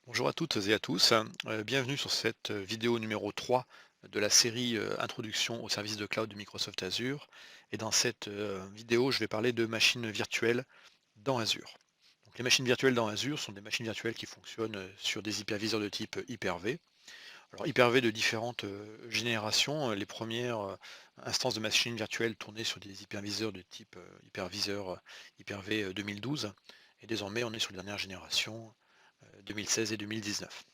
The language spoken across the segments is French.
Bonjour à toutes et à tous, bienvenue sur cette vidéo numéro 3 de la série Introduction aux services de cloud de Microsoft Azure. Et dans cette vidéo, je vais parler de machines virtuelles dans Azure. Donc, les machines virtuelles dans Azure sont des machines virtuelles qui fonctionnent sur des hyperviseurs de type Hyper-V. Alors Hyper-V de différentes générations. Les premières instances de machines virtuelles tournaient sur des hyperviseurs de type hyperviseur Hyper-V 2012. Et désormais, on est sur les dernières générations 2016 et 2019.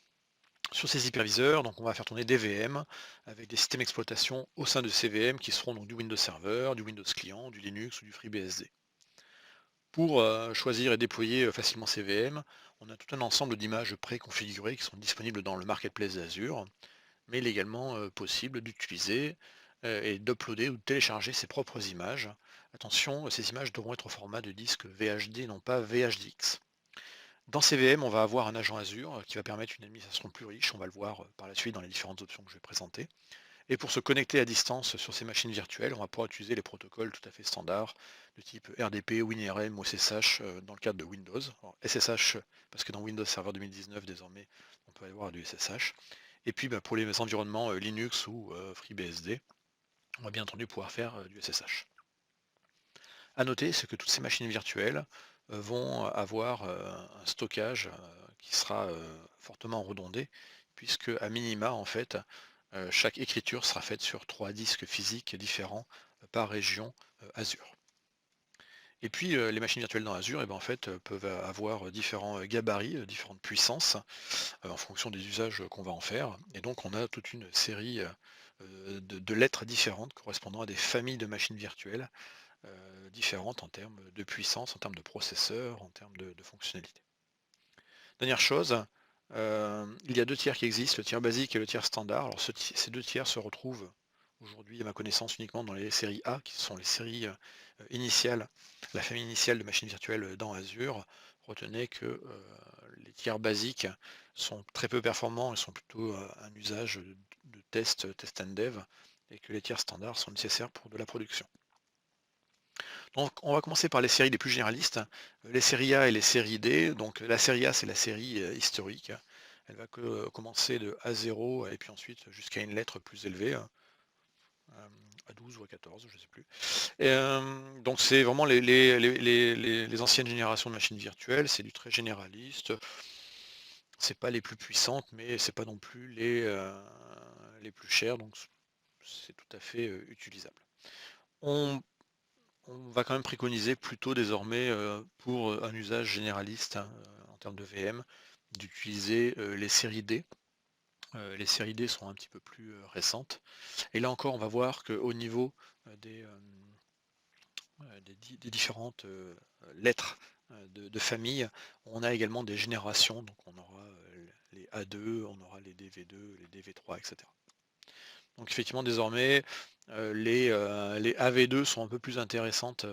Sur ces hyperviseurs, donc on va faire tourner des VM avec des systèmes d'exploitation au sein de ces VM qui seront donc du Windows Server, du Windows Client, du Linux ou du FreeBSD. Pour choisir et déployer facilement ces VM, on a tout un ensemble d'images préconfigurées qui sont disponibles dans le marketplace d'Azure, mais il est également possible d'utiliser et d'uploader ou de télécharger ses propres images. Attention, ces images devront être au format de disque VHD, non pas VHDX. Dans CVM, on va avoir un agent Azure qui va permettre une administration plus riche, on va le voir par la suite dans les différentes options que je vais présenter. Et pour se connecter à distance sur ces machines virtuelles, on va pouvoir utiliser les protocoles tout à fait standards de type RDP, WinRM ou SSH dans le cadre de Windows. Alors, SSH parce que dans Windows Server 2019 désormais, on peut avoir du SSH. Et puis pour les environnements Linux ou FreeBSD, on va bien entendu pouvoir faire du SSH. À noter, c'est que toutes ces machines virtuelles vont avoir un stockage qui sera fortement redondé, puisque à minima, en fait, chaque écriture sera faite sur 3 disques physiques différents par région Azure. Et puis les machines virtuelles dans Azure, en fait, peuvent avoir différents gabarits, différentes puissances, en fonction des usages qu'on va en faire. Et donc on a toute une série de lettres différentes correspondant à des familles de machines virtuelles différentes en termes de puissance, en termes de processeur, en termes de fonctionnalité. Dernière chose, il y a 2 tiers qui existent, le tiers basique et le tiers standard. Alors ces 2 tiers se retrouvent aujourd'hui, à ma connaissance, uniquement dans les séries A, qui sont les séries initiales, la famille initiale de machines virtuelles dans Azure. Retenez que les tiers basiques sont très peu performants et sont plutôt un usage de test and dev, et que les tiers standards sont nécessaires pour de la production. Donc, on va commencer par les séries les plus généralistes, les séries A et les séries D. Donc, la série A, c'est la série historique. Elle va commencer de A0 et puis ensuite jusqu'à une lettre plus élevée, à 12 ou à 14, je ne sais plus. Et, donc, c'est vraiment les anciennes générations de machines virtuelles. C'est du très généraliste. C'est pas les plus puissantes, mais c'est pas non plus les plus chères. Donc, c'est tout à fait utilisable. On On va quand même préconiser plutôt désormais, pour, un usage généraliste, hein, en termes de VM, d'utiliser, les séries D. Les séries D sont un petit peu plus, récentes et là encore, on va voir qu'au niveau, des différentes, lettres, de famille, on a également des générations. Donc on aura, les A2, on aura les DV2, les DV3 et cetera. Donc effectivement désormais, les AV2 sont un peu plus intéressantes,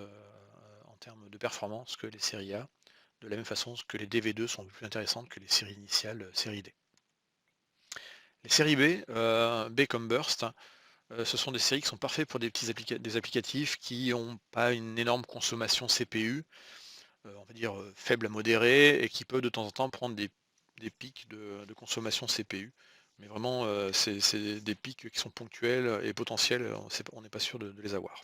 en termes de performance que les séries A, de la même façon que les DV2 sont un peu plus intéressantes que les séries initiales, série D. Les séries B, B comme Burst, ce sont des séries qui sont parfaites pour des applicatifs qui n'ont pas une énorme consommation CPU, on va dire, faible à modérée et qui peuvent de temps en temps prendre des pics de consommation CPU. Mais vraiment, c'est des pics qui sont ponctuels et potentiels, on n'est pas sûr de les avoir.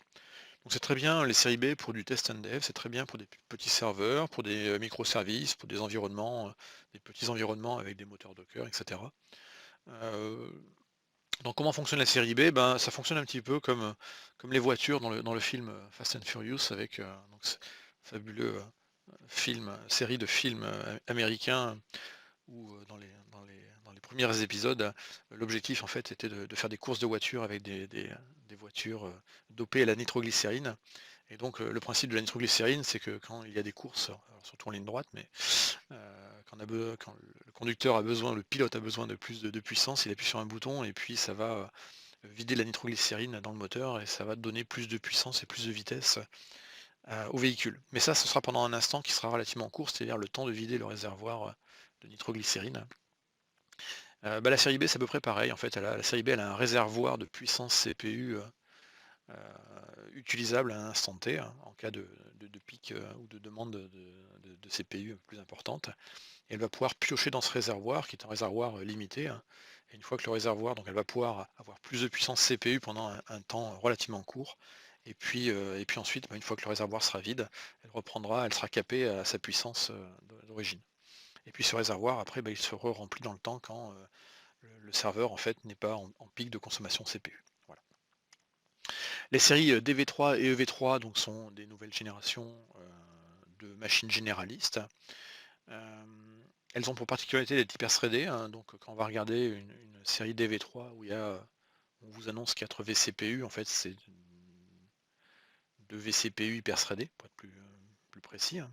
Donc c'est très bien les séries B pour du test and dev, c'est très bien pour des petits serveurs, pour des microservices, pour des environnements, des petits environnements avec des moteurs Docker, et cetera. Heu, donc comment fonctionne la série B? Ben, ça fonctionne un petit peu comme les voitures dans le film, Fast and Furious avec, donc ce fabuleux, film, série de films, américains où, dans les premiers épisodes, l'objectif en fait était de faire des courses de voitures avec des voitures, dopées à la nitroglycérine. Et donc, le principe de la nitroglycérine, c'est que quand il y a des courses, alors surtout en ligne droite, mais heu, quand le conducteur a besoin, le pilote a besoin de plus de puissance, il appuie sur un bouton et puis ça va, vider la nitroglycérine dans le moteur et ça va donner plus de puissance et plus de vitesse, au véhicule. Mais ça, ce sera pendant un instant qui sera relativement court, c'est-à-dire le temps de vider le réservoir, de nitroglycérine. La série B, c'est à peu près pareil en fait, la série B, elle a un réservoir de puissance CPU, heu, utilisable à un instant T, hein, en cas de pic, ou de demande de CPU plus importante. et elle va pouvoir piocher dans ce réservoir qui est un réservoir limité, hein. Et une fois que le réservoir, donc elle va pouvoir avoir plus de puissance CPU pendant un temps relativement court. Et puis ensuite, bah, une fois que le réservoir sera vide, elle sera capée à sa puissance d'origine. Et puis ce réservoir, après, bah, il se remplit dans le temps quand le serveur en fait n'est pas en pic de consommation CPU. Voilà. Les séries DV3 et EV3 donc, sont des nouvelles générations de machines généralistes. Elles ont pour particularité d'être hyper-threadées, hein, donc quand on va regarder une série DV3 où on vous annonce 4 vCPU, en fait c'est 2 vCPU hyper-threadés, pour être plus précis, hein.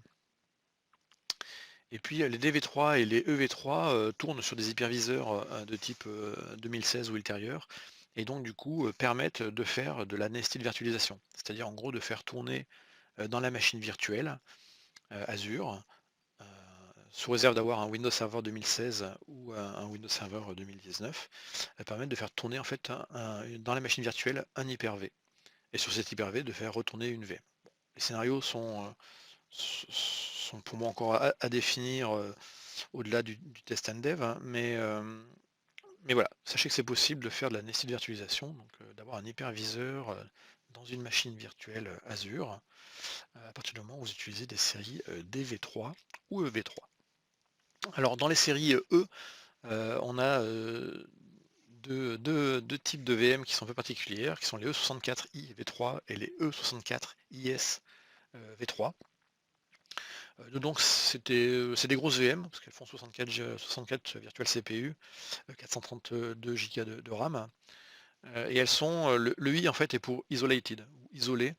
Et puis les DV3 et les EV3 tournent sur des hyperviseurs de type 2016 ou ultérieur, et donc du coup permettent de faire de la nested virtualisation. C'est-à-dire en gros de faire tourner dans la machine virtuelle Azure, euh, sous réserve d'avoir un Windows Server 2016 ou un Windows Server 2019, permettent de faire tourner en fait dans la machine virtuelle un Hyper-V. Et sur cet Hyper-V de faire retourner une VM. Bon, les scénarios sont pour moi encore à définir au-delà du test and dev, hein, mais voilà, sachez que c'est possible de faire de la nested virtualisation, donc d'avoir un hyperviseur dans une machine virtuelle Azure, à partir du moment où vous utilisez des séries DV3 ou EV3. Alors dans les séries E, on a deux types de VM qui sont un peu particulières, qui sont les E64i V3 et les E64IS V3. Donc c'est des grosses VM, parce qu'elles font 64 virtual CPU, 432 Go de RAM. Et elles sont, le I en fait est pour isolated, ou isolé.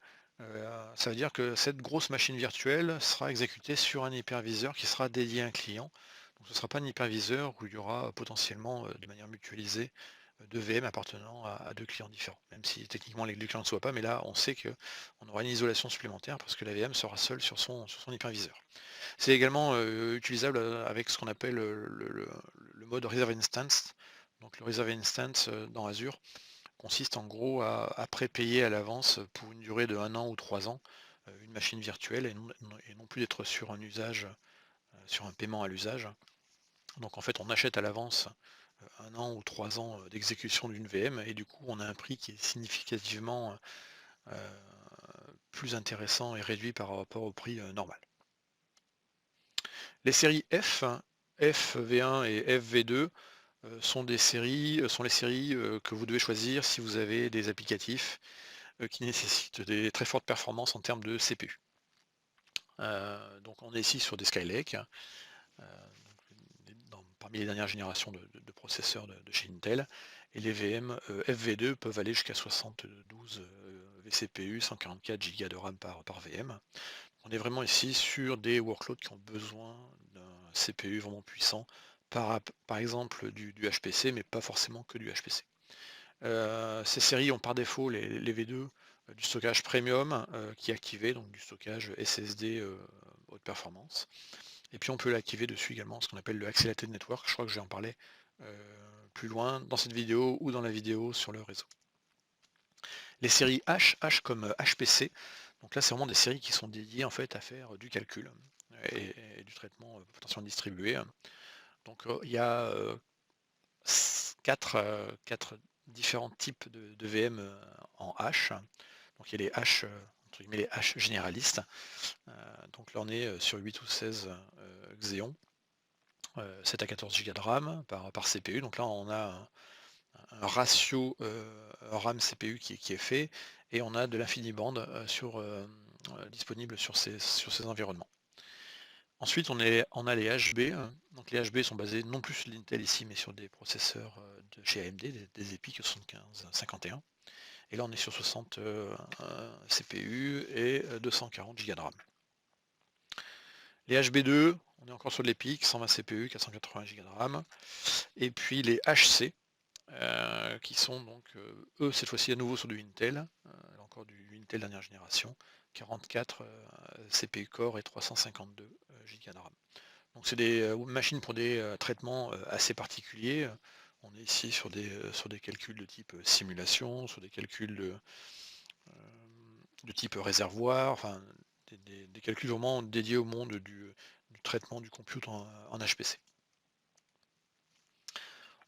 Ça veut dire que cette grosse machine virtuelle sera exécutée sur un hyperviseur qui sera dédié à un client. Donc ce ne sera pas un hyperviseur où il y aura potentiellement de manière mutualisée de VM appartenant à deux clients différents. Même si techniquement les deux clients ne soient pas, mais là on sait qu'on aura une isolation supplémentaire parce que la VM sera seule sur son hyperviseur. C'est également utilisable avec ce qu'on appelle le mode Reserve Instance. Donc le Reserve Instance dans Azure consiste en gros à prépayer à l'avance pour une durée de 1 an ou 3 ans une machine virtuelle et non plus d'être sur un usage, sur un paiement à l'usage. Donc en fait on achète à l'avance 1 an ou 3 ans d'exécution d'une VM et du coup on a un prix qui est significativement plus intéressant et réduit par rapport au prix normal. Les séries F, FV1 et FV2 sont les séries que vous devez choisir si vous avez des applicatifs qui nécessitent des très fortes performances en termes de CPU. Donc on est ici sur des Skylake, parmi les dernières générations de processeurs de chez Intel, et les VM FV2 peuvent aller jusqu'à 72 vCPU, 144 Go de RAM par VM. On est vraiment ici sur des workloads qui ont besoin d'un CPU vraiment puissant, par exemple du HPC, mais pas forcément que du HPC. Ces séries ont par défaut les V2 du stockage premium qui est activé, donc du stockage SSD haute performance. Et puis on peut l'activer dessus également, ce qu'on appelle le Accelerated Network. Je crois que je vais en parler plus loin dans cette vidéo ou dans la vidéo sur le réseau. Les séries H comme HPC, donc là c'est vraiment des séries qui sont dédiées en fait à faire du calcul et du traitement potentiellement distribué. Donc il y a quatre différents types de VM en H. Donc il y a les H, entre guillemets, les H généralistes. Donc là on est sur 8 ou 16 Xeon, 7 à 14 Go de RAM par CPU. Donc là on a un ratio RAM CPU qui est fait et on a de l'infiniband disponible sur ces environnements. Ensuite, on a les HB. Donc les HB sont basés non plus sur l'Intel ici, mais sur des processeurs de chez AMD, des EPYC 7551. Et là, on est sur 60 CPU et 240 Go de RAM. Les HB2, on est encore sur de l'EPYC, 120 CPU, 480 Go de RAM. Et puis les HC, qui sont donc, eux, cette fois-ci à nouveau sur du Intel, encore du Intel dernière génération, 44 CPU Core et 352 Go de RAM. Donc c'est des machines pour des traitements assez particuliers. On est ici sur des calculs de type simulation, sur des calculs de type réservoir, enfin des calculs vraiment dédiés au monde du traitement du compute en HPC.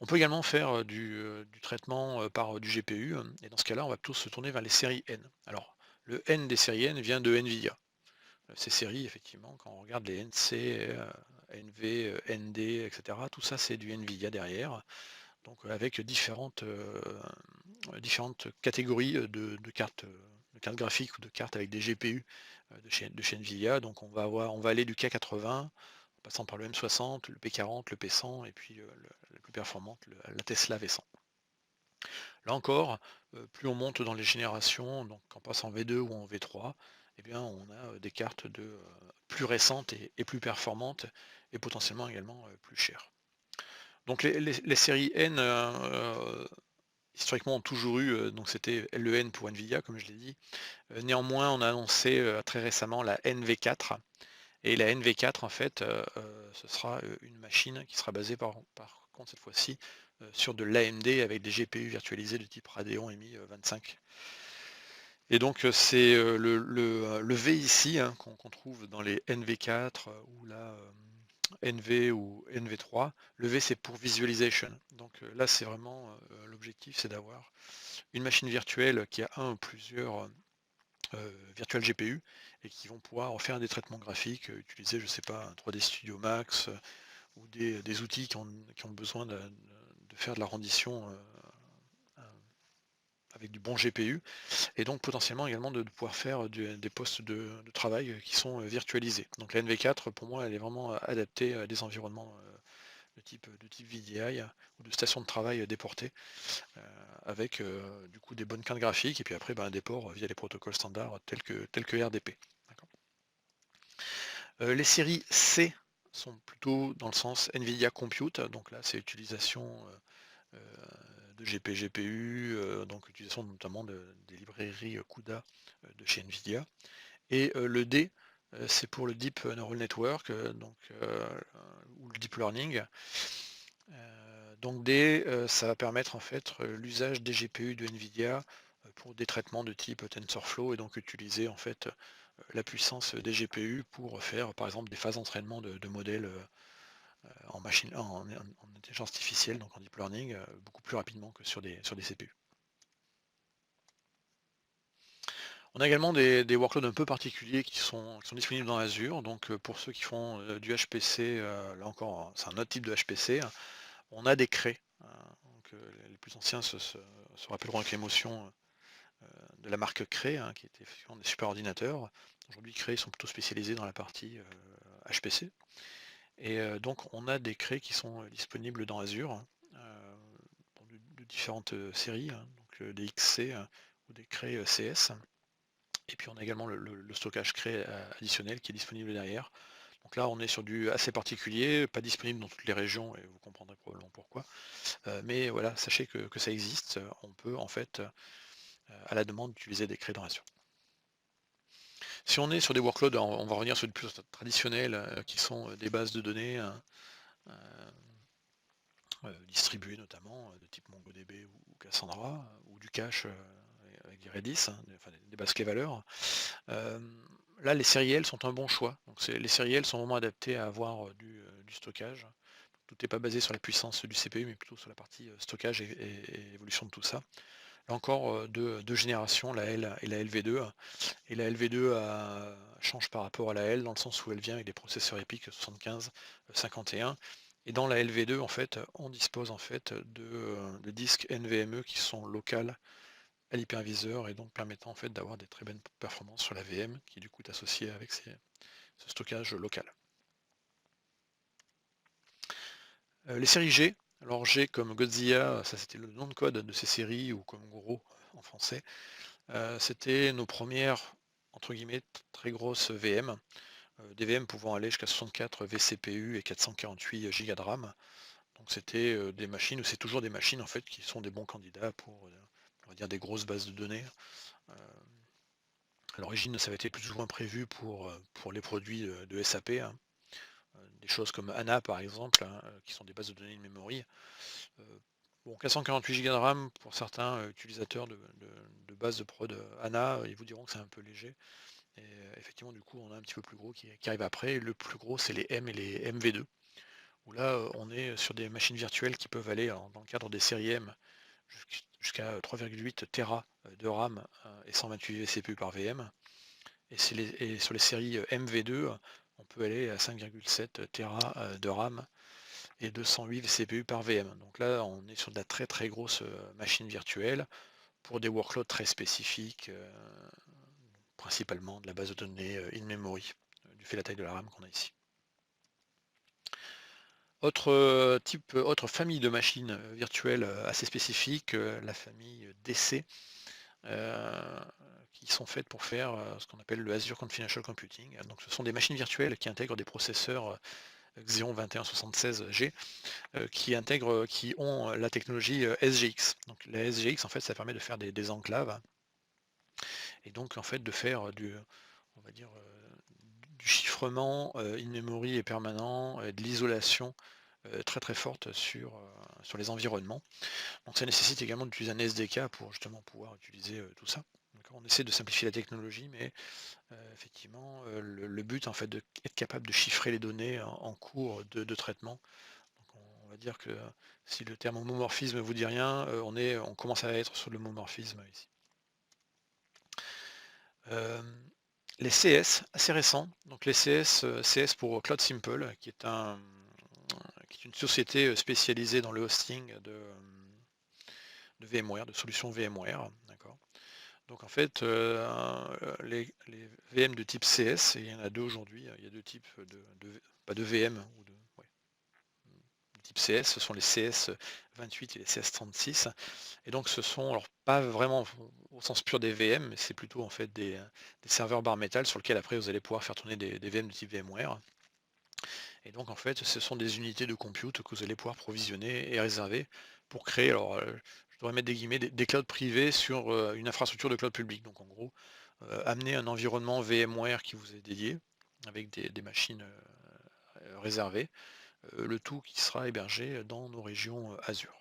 On peut également faire du traitement par du GPU, et dans ce cas-là, on va plutôt se tourner vers les séries N. Alors, le N des séries N vient de NVIDIA. Ces séries, effectivement, quand on regarde les NC, NV, ND, etc., tout ça, c'est du NVIDIA derrière. Donc, avec différentes catégories de cartes graphiques ou de cartes avec des GPU de chez NVIDIA. Donc, on va aller du K80, en passant par le M60, le P40, le P100, et puis la plus performante, la Tesla V100. Là encore, plus on monte dans les générations, donc en passant en V2 ou en V3, eh bien on a des cartes plus récentes et plus performantes, et potentiellement également plus chères. Donc les séries N, historiquement, ont toujours eu, donc c'était le N pour NVIDIA, comme je l'ai dit. Néanmoins, on a annoncé très récemment la NV4, et la NV4, en fait, ce sera une machine qui sera basée par contre cette fois-ci sur de l'AMD avec des GPU virtualisés de type Radeon MI 25. Et donc c'est le V ici, hein, qu'on trouve dans les NV4 ou la NV ou NV3. Le V, c'est pour visualization. Donc là, c'est vraiment l'objectif, c'est d'avoir une machine virtuelle qui a un ou plusieurs virtual GPU, et qui vont pouvoir faire des traitements graphiques, utiliser, je sais pas, un 3D Studio Max, ou des outils qui ont besoin de faire de la rendition avec du bon GPU, et donc potentiellement également de pouvoir faire des postes de travail qui sont virtualisés. Donc la NV4, pour moi, elle est vraiment adaptée à des environnements de type VDI ou de station de travail déportée, avec du coup des bonnes cartes graphiques, et puis après des ports via les protocoles standards tels que RDP. Les séries C sont plutôt dans le sens NVIDIA Compute, donc là c'est utilisation de GPU, donc utilisation notamment des librairies CUDA de chez NVIDIA. Et le D, c'est pour le Deep Neural Network, ou le Deep Learning. Donc D, ça va permettre en fait l'usage des GPU de NVIDIA pour des traitements de type TensorFlow, et donc utiliser en fait la puissance des GPU pour faire par exemple des phases d'entraînement de modèles en intelligence artificielle, donc en deep learning, beaucoup plus rapidement que sur des CPU. On a également des workloads un peu particuliers qui sont disponibles dans Azure. Donc pour ceux qui font du HPC, là encore, c'est un autre type de HPC, hein. On a des craies, hein. Donc, les plus anciens se rappelleront avec l'émotion de la marque Cray, hein, qui était effectivement des super ordinateurs. Aujourd'hui, Cray sont plutôt spécialisés dans la partie HPC. Et donc on a des craies qui sont disponibles dans Azure, hein, de différentes séries, hein, donc des XC ou des craies CS. Et puis on a également le stockage cray additionnel qui est disponible derrière. Donc là on est sur du assez particulier, pas disponible dans toutes les régions, et vous comprendrez probablement pourquoi. Mais voilà, sachez que ça existe. On peut en fait à la demande utiliser des craies dans Azure. Si on est sur des workloads, on va revenir sur des plus traditionnels, qui sont des bases de données, hein, distribuées notamment, de type MongoDB ou Cassandra, ou du cache avec des Redis, hein, des bases clés-valeurs. Là, les sériels sont un bon choix. Donc les sériels sont vraiment adaptés à avoir du stockage. Tout n'est pas basé sur la puissance du CPU, mais plutôt sur la partie stockage et évolution de tout ça. Là encore, deux générations, la L et la LV2. Et la LV2 change par rapport à la L, dans le sens où elle vient avec des processeurs EPYC 75, 51. Et dans la LV2, en fait, on dispose en fait de disques NVMe qui sont locales à l'hyperviseur, et donc permettant en fait d'avoir des très bonnes performances sur la VM, qui du coup est associée avec ce stockage local. Les séries G, alors G comme Godzilla, ça c'était le nom de code de ces séries, ou comme Gros en français. C'était nos premières entre guillemets très grosses VM, des VM pouvant aller jusqu'à 64 vCPU et 448 Go de RAM. Donc c'était des machines, ou c'est toujours des machines en fait qui sont des bons candidats pour on va dire des grosses bases de données. À l'origine, ça avait été plus ou moins prévu pour les produits de SAP, hein. Des choses comme ANA par exemple, hein, qui sont des bases de données de memory. Bon, 448 Go de RAM, pour certains utilisateurs de bases de prod ANA, ils vous diront que c'est un peu léger. Et effectivement, du coup, on a un petit peu plus gros qui arrive après. Le plus gros, c'est les M et les MV2, où là, on est sur des machines virtuelles qui peuvent aller, dans le cadre des séries M, jusqu'à 3,8 Tera de RAM et 128 vCPU par VM. Et sur les séries MV2, on peut aller à 5,7 Tera de RAM et 208 vCPU par VM. Donc là, on est sur de la très très grosse machine virtuelle pour des workloads très spécifiques, principalement de la base de données in-memory, du fait de la taille de la RAM qu'on a ici. Autre famille de machines virtuelles assez spécifiques, la famille DC, euh, qui sont faites pour faire ce qu'on appelle le Azure Confidential Computing. Donc ce sont des machines virtuelles qui intègrent des processeurs Xeon 2176G qui ont la technologie SGX. Donc la SGX, en fait, ça permet de faire des enclaves et donc en fait de faire on va dire, du chiffrement in-memory et permanent, de l'isolation très très forte sur les environnements. Donc ça nécessite également d'utiliser un SDK pour justement pouvoir utiliser tout ça. Donc on essaie de simplifier la technologie, mais effectivement, le but en fait d'être capable de chiffrer les données en cours de traitement. Donc on va dire que si le terme homomorphisme vous dit rien, on commence à être sur le homomorphisme ici. Les CS, assez récents. Donc les CS pour Cloud Simple, qui est une société spécialisée dans le hosting de VMware, de solutions VMware. D'accord. Donc en fait, les VM de type CS, et il y en a deux aujourd'hui, il y a deux types pas de VM, ouais, de type CS, ce sont les CS28 et les CS36. Et donc ce sont alors pas vraiment au sens pur des VM, mais c'est plutôt en fait des serveurs bare metal sur lesquels après vous allez pouvoir faire tourner des VM de type VMware. Et donc en fait ce sont des unités de compute que vous allez pouvoir provisionner et réserver pour créer, alors je devrais mettre des guillemets, des clouds privés sur une infrastructure de cloud public. Donc en gros, amener un environnement VMware qui vous est dédié avec des machines réservées, le tout qui sera hébergé dans nos régions Azure.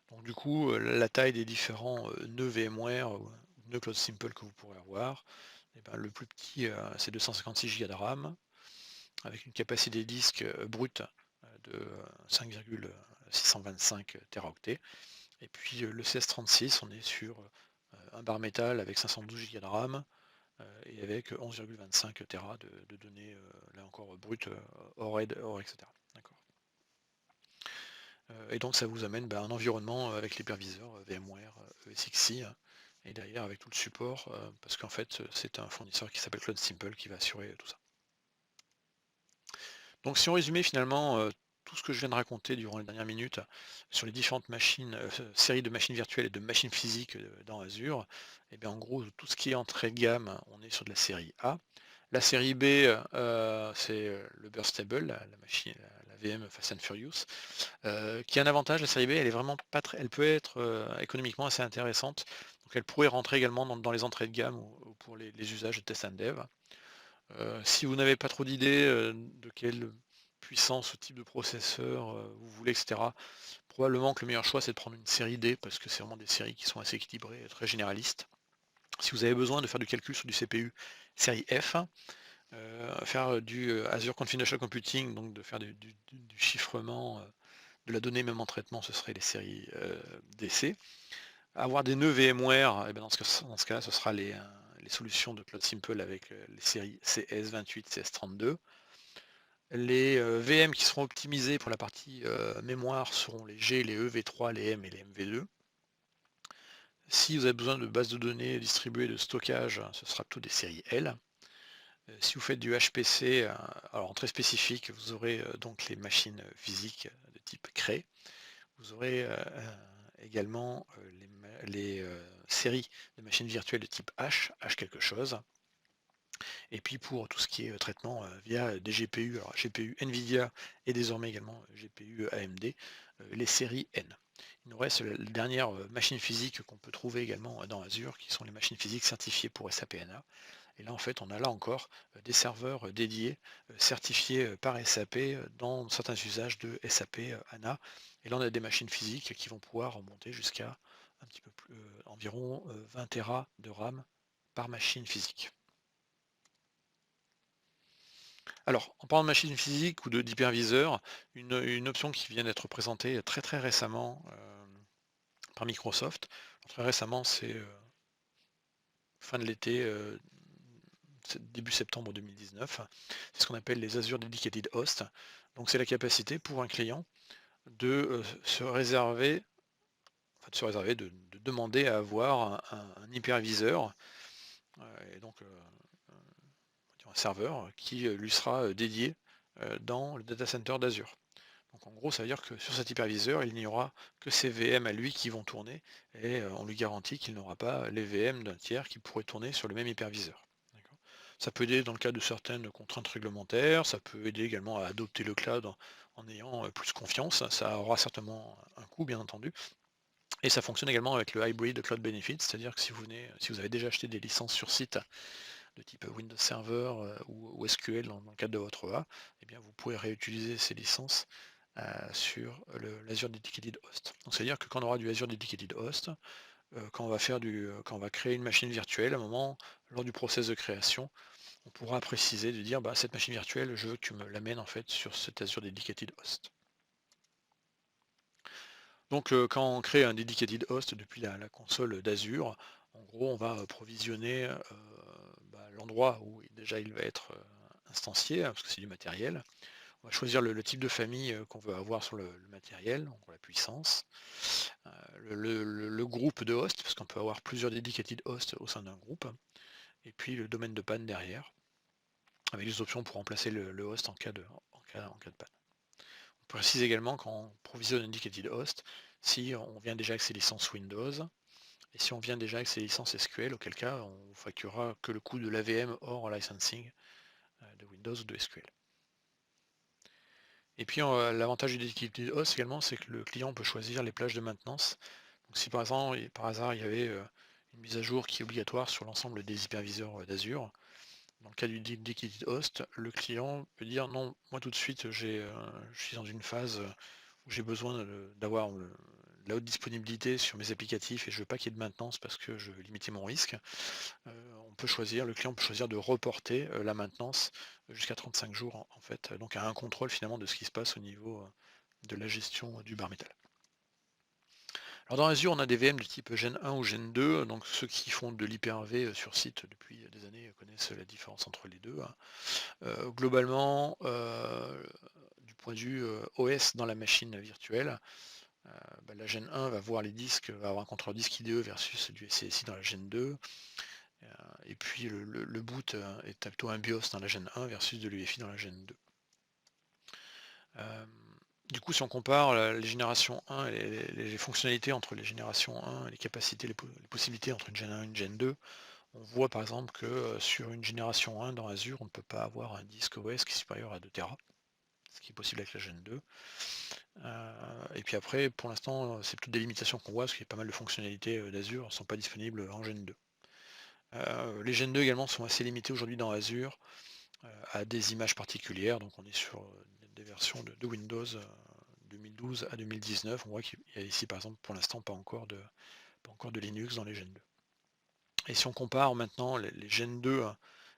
Donc du coup, la taille des différents nœuds VMware ou nœuds Cloud Simple que vous pourrez avoir, eh ben, le plus petit c'est 256 Go de RAM, avec une capacité disque brute de 5,625 Teraoctets. Et puis le CS36, on est sur un bar métal avec 512 Go de RAM et avec 11,25 Tera de données, là encore brutes, hors RAID, hors etc. D'accord. Et donc ça vous amène un environnement avec l'hyperviseur VMware ESXi et derrière avec tout le support parce qu'en fait c'est un fournisseur qui s'appelle Cloud Simple qui va assurer tout ça. Donc si on résumait finalement tout ce que je viens de raconter durant les dernières minutes sur les différentes machines, séries de machines virtuelles et de machines physiques dans Azure, et bien en gros tout ce qui est entrée de gamme, on est sur de la série A. La série B, c'est le Burstable, la machine, la VM Fast and Furious, qui a un avantage, la série B, elle est vraiment pas très, elle peut être économiquement assez intéressante. Donc elle pourrait rentrer également dans les entrées de gamme ou pour les usages de test and dev. Si vous n'avez pas trop d'idées de quelle puissance, type de processeur vous voulez, etc., probablement que le meilleur choix c'est de prendre une série D parce que c'est vraiment des séries qui sont assez équilibrées et très généralistes. Si vous avez besoin de faire du calcul sur du CPU, série F, faire du Azure Confidential Computing, donc de faire du chiffrement de la donnée même en traitement, ce serait les séries DC. Avoir des nœuds VMware, et bien dans ce cas-là, ce sera les solutions de Cloud Simple avec les séries CS28, CS32. Les VM qui seront optimisés pour la partie mémoire seront les G, les E, V3, les M et les MV2. Si vous avez besoin de bases de données distribuées de stockage, ce sera plutôt des séries L. Si vous faites du HPC, alors très spécifique, vous aurez donc les machines physiques de type Cray. Vous aurez également les séries de machines virtuelles de type H quelque chose. Et puis pour tout ce qui est traitement via des GPU, alors GPU NVIDIA et désormais également GPU AMD, les séries N. Il nous reste la dernière machine physique qu'on peut trouver également dans Azure, qui sont les machines physiques certifiées pour SAP HANA. Et là, en fait, on a là encore des serveurs dédiés, certifiés par SAP dans certains usages de SAP HANA. Et là, on a des machines physiques qui vont pouvoir monter jusqu'à un petit peu plus, environ 20 Tera de RAM par machine physique. Alors, en parlant de machine physique ou d'hyperviseur, une option qui vient d'être présentée très très récemment par Microsoft. Très récemment, c'est fin de l'été, début septembre 2019. C'est ce qu'on appelle les Azure Dedicated Host. Donc c'est la capacité pour un client de se réserver, enfin de demander à avoir un hyperviseur, et donc un serveur qui lui sera dédié dans le data center d'Azure. Donc en gros, ça veut dire que sur cet hyperviseur, il n'y aura que ses VM à lui qui vont tourner, et on lui garantit qu'il n'aura pas les VM d'un tiers qui pourraient tourner sur le même hyperviseur. D'accord. Ça peut aider dans le cas de certaines contraintes réglementaires, ça peut aider également à adopter le cloud en ayant plus confiance. Ça aura certainement un coût, bien entendu. Et ça fonctionne également avec le Hybrid Cloud Benefit, c'est-à-dire que si vous avez déjà acheté des licences sur site de type Windows Server ou SQL dans le cadre de votre OA, eh bien vous pourrez réutiliser ces licences sur l'Azure Dedicated Host. Donc c'est-à-dire que quand on aura du Azure Dedicated Host, quand on va créer une machine virtuelle, à un moment, lors du process de création, on pourra préciser de dire bah, cette machine virtuelle, je veux que tu me l'amènes en fait sur cet Azure Dedicated Host. Donc quand on crée un Dedicated Host depuis la console d'Azure, en gros on va provisionner l'endroit où déjà il va être instancié, parce que c'est du matériel. On va choisir le type de famille qu'on veut avoir sur le matériel, donc la puissance, le groupe de hosts, parce qu'on peut avoir plusieurs dedicated hosts au sein d'un groupe, et puis le domaine de panne derrière, avec des options pour remplacer le host en cas de panne. On précise également quand on provisionne un dedicated host, si on vient déjà avec ses licences Windows, et si on vient déjà avec ses licences SQL, auquel cas on facturera que le coût de l'AVM hors licensing de Windows ou de SQL. Et puis l'avantage du Dedicated Host également, c'est que le client peut choisir les plages de maintenance. Donc si par exemple, par hasard, il y avait une mise à jour qui est obligatoire sur l'ensemble des hyperviseurs d'Azure, dans le cas du Dedicated Host, le client peut dire non, moi tout de suite, je suis dans une phase où j'ai besoin d'avoir la haute disponibilité sur mes applicatifs et je veux pas qu'il y ait de maintenance parce que je veux limiter mon risque. Le client peut choisir de reporter la maintenance jusqu'à 35 jours en fait, donc à un contrôle finalement de ce qui se passe au niveau de la gestion du bar métal. Alors dans Azure, on a des VM de type Gen 1 ou Gen 2, donc ceux qui font de l'hyper-V sur site depuis des années connaissent la différence entre les deux, hein. Globalement, du point de vue OS dans la machine virtuelle, la Gen 1 va voir les disques, va avoir un contrôleur disque IDE versus du SCSI dans la Gen 2. Et puis le boot est plutôt un BIOS dans la Gen 1 versus de l'UEFI dans la Gen 2. Du coup, si on compare les générations 1 et les fonctionnalités entre les générations 1, les capacités, les possibilités entre une Gen 1 et une Gen 2, on voit par exemple que sur une génération 1 dans Azure, on ne peut pas avoir un disque OS qui est supérieur à 2 Tera, ce qui est possible avec la Gen 2. Et puis après, pour l'instant, c'est toutes des limitations qu'on voit, parce qu'il y a pas mal de fonctionnalités d'Azure ne sont pas disponibles en Gen 2. Les Gen 2 également sont assez limités aujourd'hui dans Azure à des images particulières, donc on est sur des versions de Windows 2012 à 2019. On voit qu'il y a ici par exemple pour l'instant pas encore de Linux dans les Gen 2. Et si on compare maintenant les Gen 2, hein,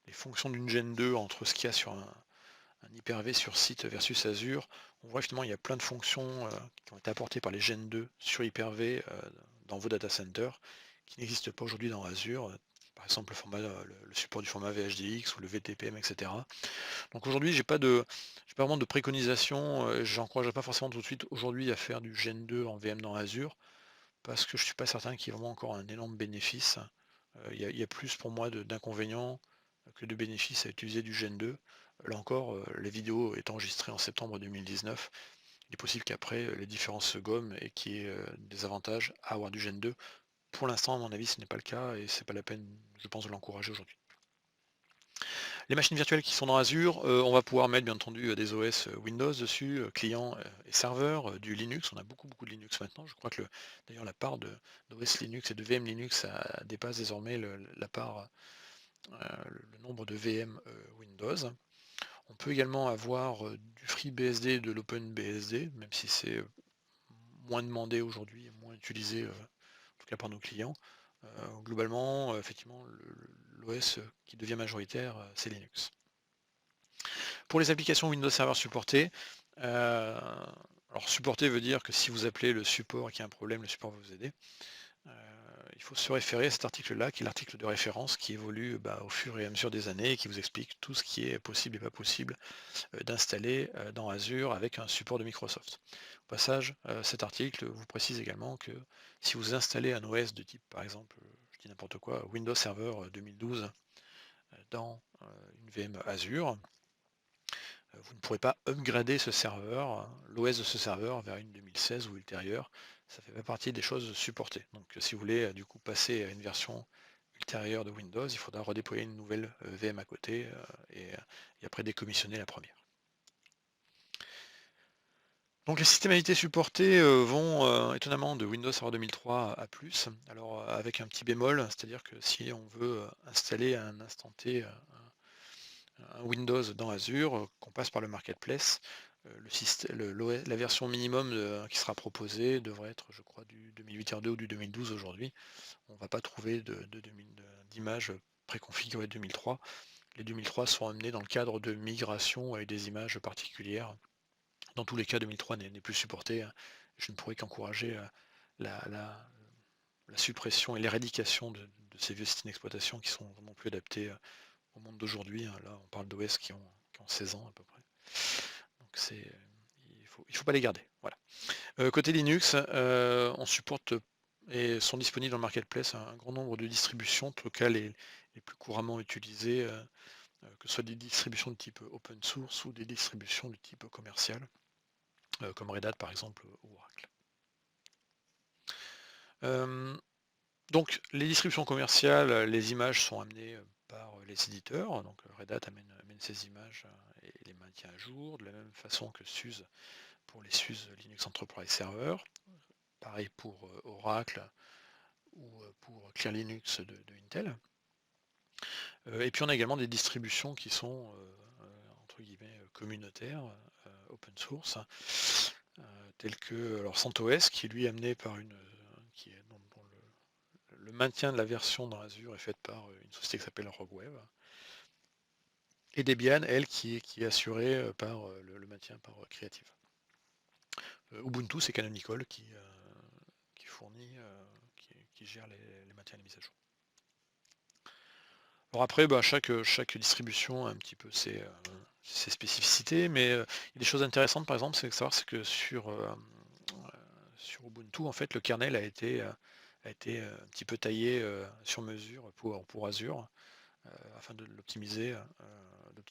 les fonctions d'une Gen 2 entre ce qu'il y a sur un Hyper-V sur site versus Azure, on voit finalement il y a plein de fonctions qui ont été apportées par les Gen 2 sur Hyper-V dans vos data centers qui n'existent pas aujourd'hui dans Azure. Par exemple le support du format VHDX ou le VTPM, etc. Donc aujourd'hui j'ai pas vraiment de préconisation, j'encouragerais pas forcément tout de suite aujourd'hui à faire du Gen 2 en VM dans Azure, parce que je suis pas certain qu'il y ait vraiment encore un énorme bénéfice. Il y a plus pour moi d'inconvénients que de bénéfices à utiliser du Gen 2. Là encore, la vidéo est enregistrée en septembre 2019. Il est possible qu'après les différences se gomment et qu'il y ait des avantages à avoir du Gen 2. Pour l'instant, à mon avis, ce n'est pas le cas et c'est pas la peine, je pense, de l'encourager aujourd'hui. Les machines virtuelles qui sont dans Azure, on va pouvoir mettre bien entendu des OS Windows dessus, clients et serveurs, du Linux. On a beaucoup de Linux maintenant. Je crois que d'ailleurs la part d'OS Linux et de VM Linux dépasse désormais la part, le nombre de VM Windows. On peut également avoir du FreeBSD et de l'OpenBSD, même si c'est moins demandé aujourd'hui, moins utilisé, en tout cas par nos clients. Globalement, effectivement, l'OS qui devient majoritaire, c'est Linux. Pour les applications Windows Server supportées, alors supporter veut dire que si vous appelez le support et qu'il y a un problème, le support va vous aider. Heu, il faut se référer à cet article-là, qui est l'article de référence qui évolue, au fur et à mesure des années et qui vous explique tout ce qui est possible et pas possible, d'installer, dans Azure avec un support de Microsoft. Au passage, cet article vous précise également que si vous installez un OS de type, par exemple, je dis n'importe quoi, Windows Server, 2012, dans, une VM Azure, vous ne pourrez pas upgrader ce serveur, l'OS de ce serveur vers une 2016 ou ultérieure. Ça fait pas partie des choses supportées. Donc si vous voulez, du coup passer à une version ultérieure de Windows, il faudra redéployer une nouvelle, VM à côté, et après décommissionner la première. Donc les systématiques supportées, vont, étonnamment de Windows Server 2003 à plus. Alors, avec un petit bémol, c'est-à-dire que si on veut, installer à un instant T, un Windows dans Azure, qu'on passe par le marketplace, la version minimum, qui sera proposée devrait être, je crois, du 2008 R2 ou du 2012 aujourd'hui. On ne va pas trouver d'images préconfigurées 2003. Les 2003 sont amenés dans le cadre de migration avec des images particulières. Dans tous les cas, 2003 n'est plus supporté, hein. Je ne pourrais qu'encourager, la la la suppression et l'éradication de ces vieux systèmes d'exploitation qui sont vraiment plus adaptés, au monde d'aujourd'hui, hein. Là, on parle d'OS qui ont 16 ans à peu près. Donc il faut pas les garder, voilà. Côté Linux, on supporte et sont disponibles dans le marketplace un grand nombre de distributions, en tout cas les plus couramment utilisées, que ce soit des distributions de type open source ou des distributions de type commercial, comme Red Hat par exemple, ou Oracle. Hem, donc les distributions commerciales, les images sont amenées, par, les éditeurs, donc Red Hat amène ses images, et les maintient à jour, de la même façon que SUSE pour les SUSE Linux Enterprise Server. Pareil pour, Oracle ou, pour Clear Linux de Intel. Et puis on a également des distributions qui sont, entre guillemets, «communautaires», open source, telles que alors CentOS qui lui est amené par qui est dont le maintien de la version dans Azure est fait par, une société qui s'appelle RogueWeb. Et Debian, elle, qui est assurée, par, le maintien par, Creative. Ubuntu, c'est Canonical qui fournit, qui gère les maintiens et les mises à jour. Alors après, chaque distribution a un petit peu ses spécificités, mais, il y a des choses intéressantes par exemple, c'est que sur Ubuntu, en fait, le kernel a été un petit peu taillé, sur mesure pour Azure, afin d'optimiser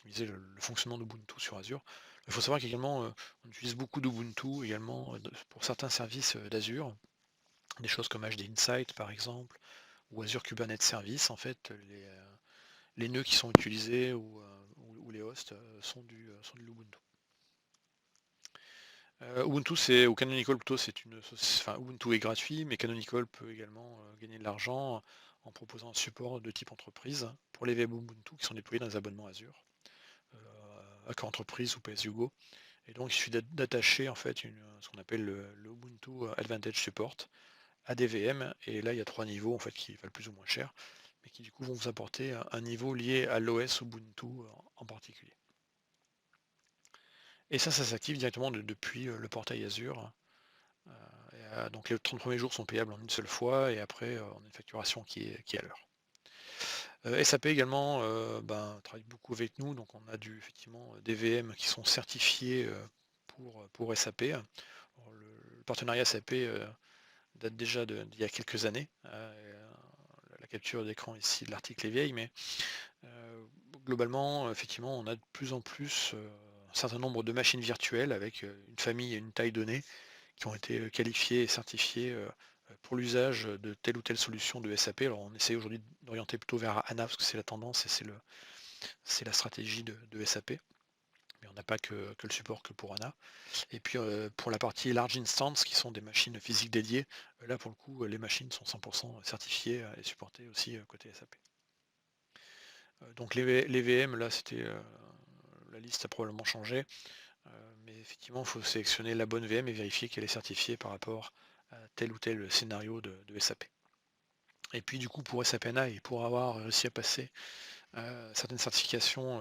le fonctionnement d'Ubuntu sur Azure. Il faut savoir qu'également, on utilise beaucoup d'Ubuntu également, pour certains services, d'Azure, des choses comme HD Insight par exemple, ou Azure Kubernetes Service. En fait, les nœuds qui sont utilisés ou les hosts, sont de l'Ubuntu. Ubuntu ou Canonical plutôt, Ubuntu est gratuit, mais Canonical peut également, gagner de l'argent en proposant un support de type entreprise pour les VM Ubuntu qui sont déployés dans les abonnements Azure, heu, Accor Entreprise ou PSUGO. Et donc il suffit d'attacher en fait ce qu'on appelle le Ubuntu Advantage Support à des VM, et là il y a 3 niveaux en fait qui valent plus ou moins cher, mais qui du coup vont vous apporter un niveau lié à l'OS Ubuntu en particulier. Et ça s'active directement depuis, le portail Azure. Donc les 30 premiers jours sont payables en une seule fois, et après, on a une facturation qui est à l'heure. SAP également, travaille beaucoup avec nous, donc on a effectivement des VM qui sont certifiés, pour SAP. Alors le partenariat SAP, date déjà d'il y a quelques années. La capture d'écran ici de l'article est vieille, mais globalement, effectivement, on a de plus en plus, un certain nombre de machines virtuelles avec, une famille et une taille donnée qui ont été, qualifiées et certifiées, pour l'usage de telle ou telle solution de SAP. Alors on essaie aujourd'hui d'orienter plutôt vers HANA parce que c'est la tendance et c'est la stratégie de SAP, mais on n'a pas que le support que pour HANA. Et puis, pour la partie large instance qui sont des machines physiques dédiées, là pour le coup, les machines sont 100 certifiées, et supportées aussi, côté SAP. Donc les VM là la liste a probablement changé, mais effectivement il faut sélectionner la bonne VM et vérifier qu'elle est certifiée par rapport à tel ou tel scénario de SAP. Et puis du coup pour SAP HANA et pour avoir réussi à passer certaines certifications,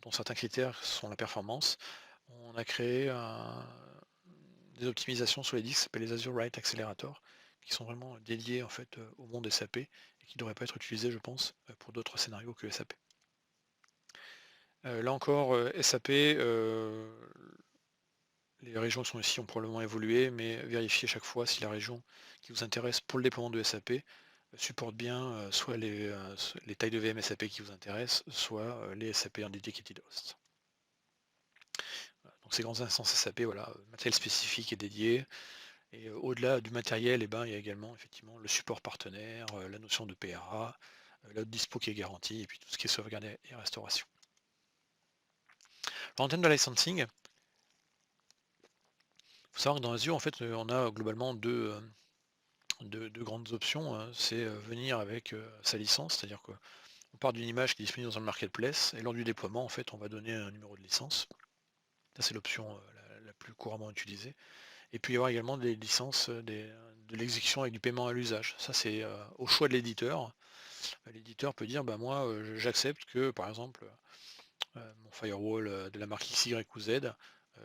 dont certains critères sont la performance, on a créé des optimisations sur les disques qui s'appellent les Azure Write Accelerator, qui sont vraiment dédiés en fait, au monde SAP et qui ne devraient pas être utilisés je pense, pour d'autres scénarios que SAP. Là encore, SAP, les régions qui sont ici ont probablement évolué, mais vérifiez chaque fois si la région qui vous intéresse pour le déploiement de SAP supporte bien soit les tailles de VM SAP qui vous intéressent, soit les SAP en dedicated host. Voilà, donc ces grandes instances SAP, voilà, matériel spécifique et dédié. Et au-delà du matériel, eh ben, il y a également effectivement le support partenaire, la notion de PRA, la dispo qui est garantie, et puis tout ce qui est sauvegarde et restauration. Alors, en termes de licensing, il faut savoir que dans Azure, en fait, on a globalement deux grandes options, hein. C'est venir avec sa licence, c'est-à-dire qu'on part d'une image qui est disponible dans un marketplace, et lors du déploiement, en fait, on va donner un numéro de licence. Ça, c'est l'option la plus couramment utilisée. Et puis il y aura également des licences de l'exécution avec du paiement à l'usage. Ça, c'est au choix de l'éditeur. L'éditeur peut dire, bah, moi, j'accepte que, par exemple, mon firewall de la marque X, Y ou Z,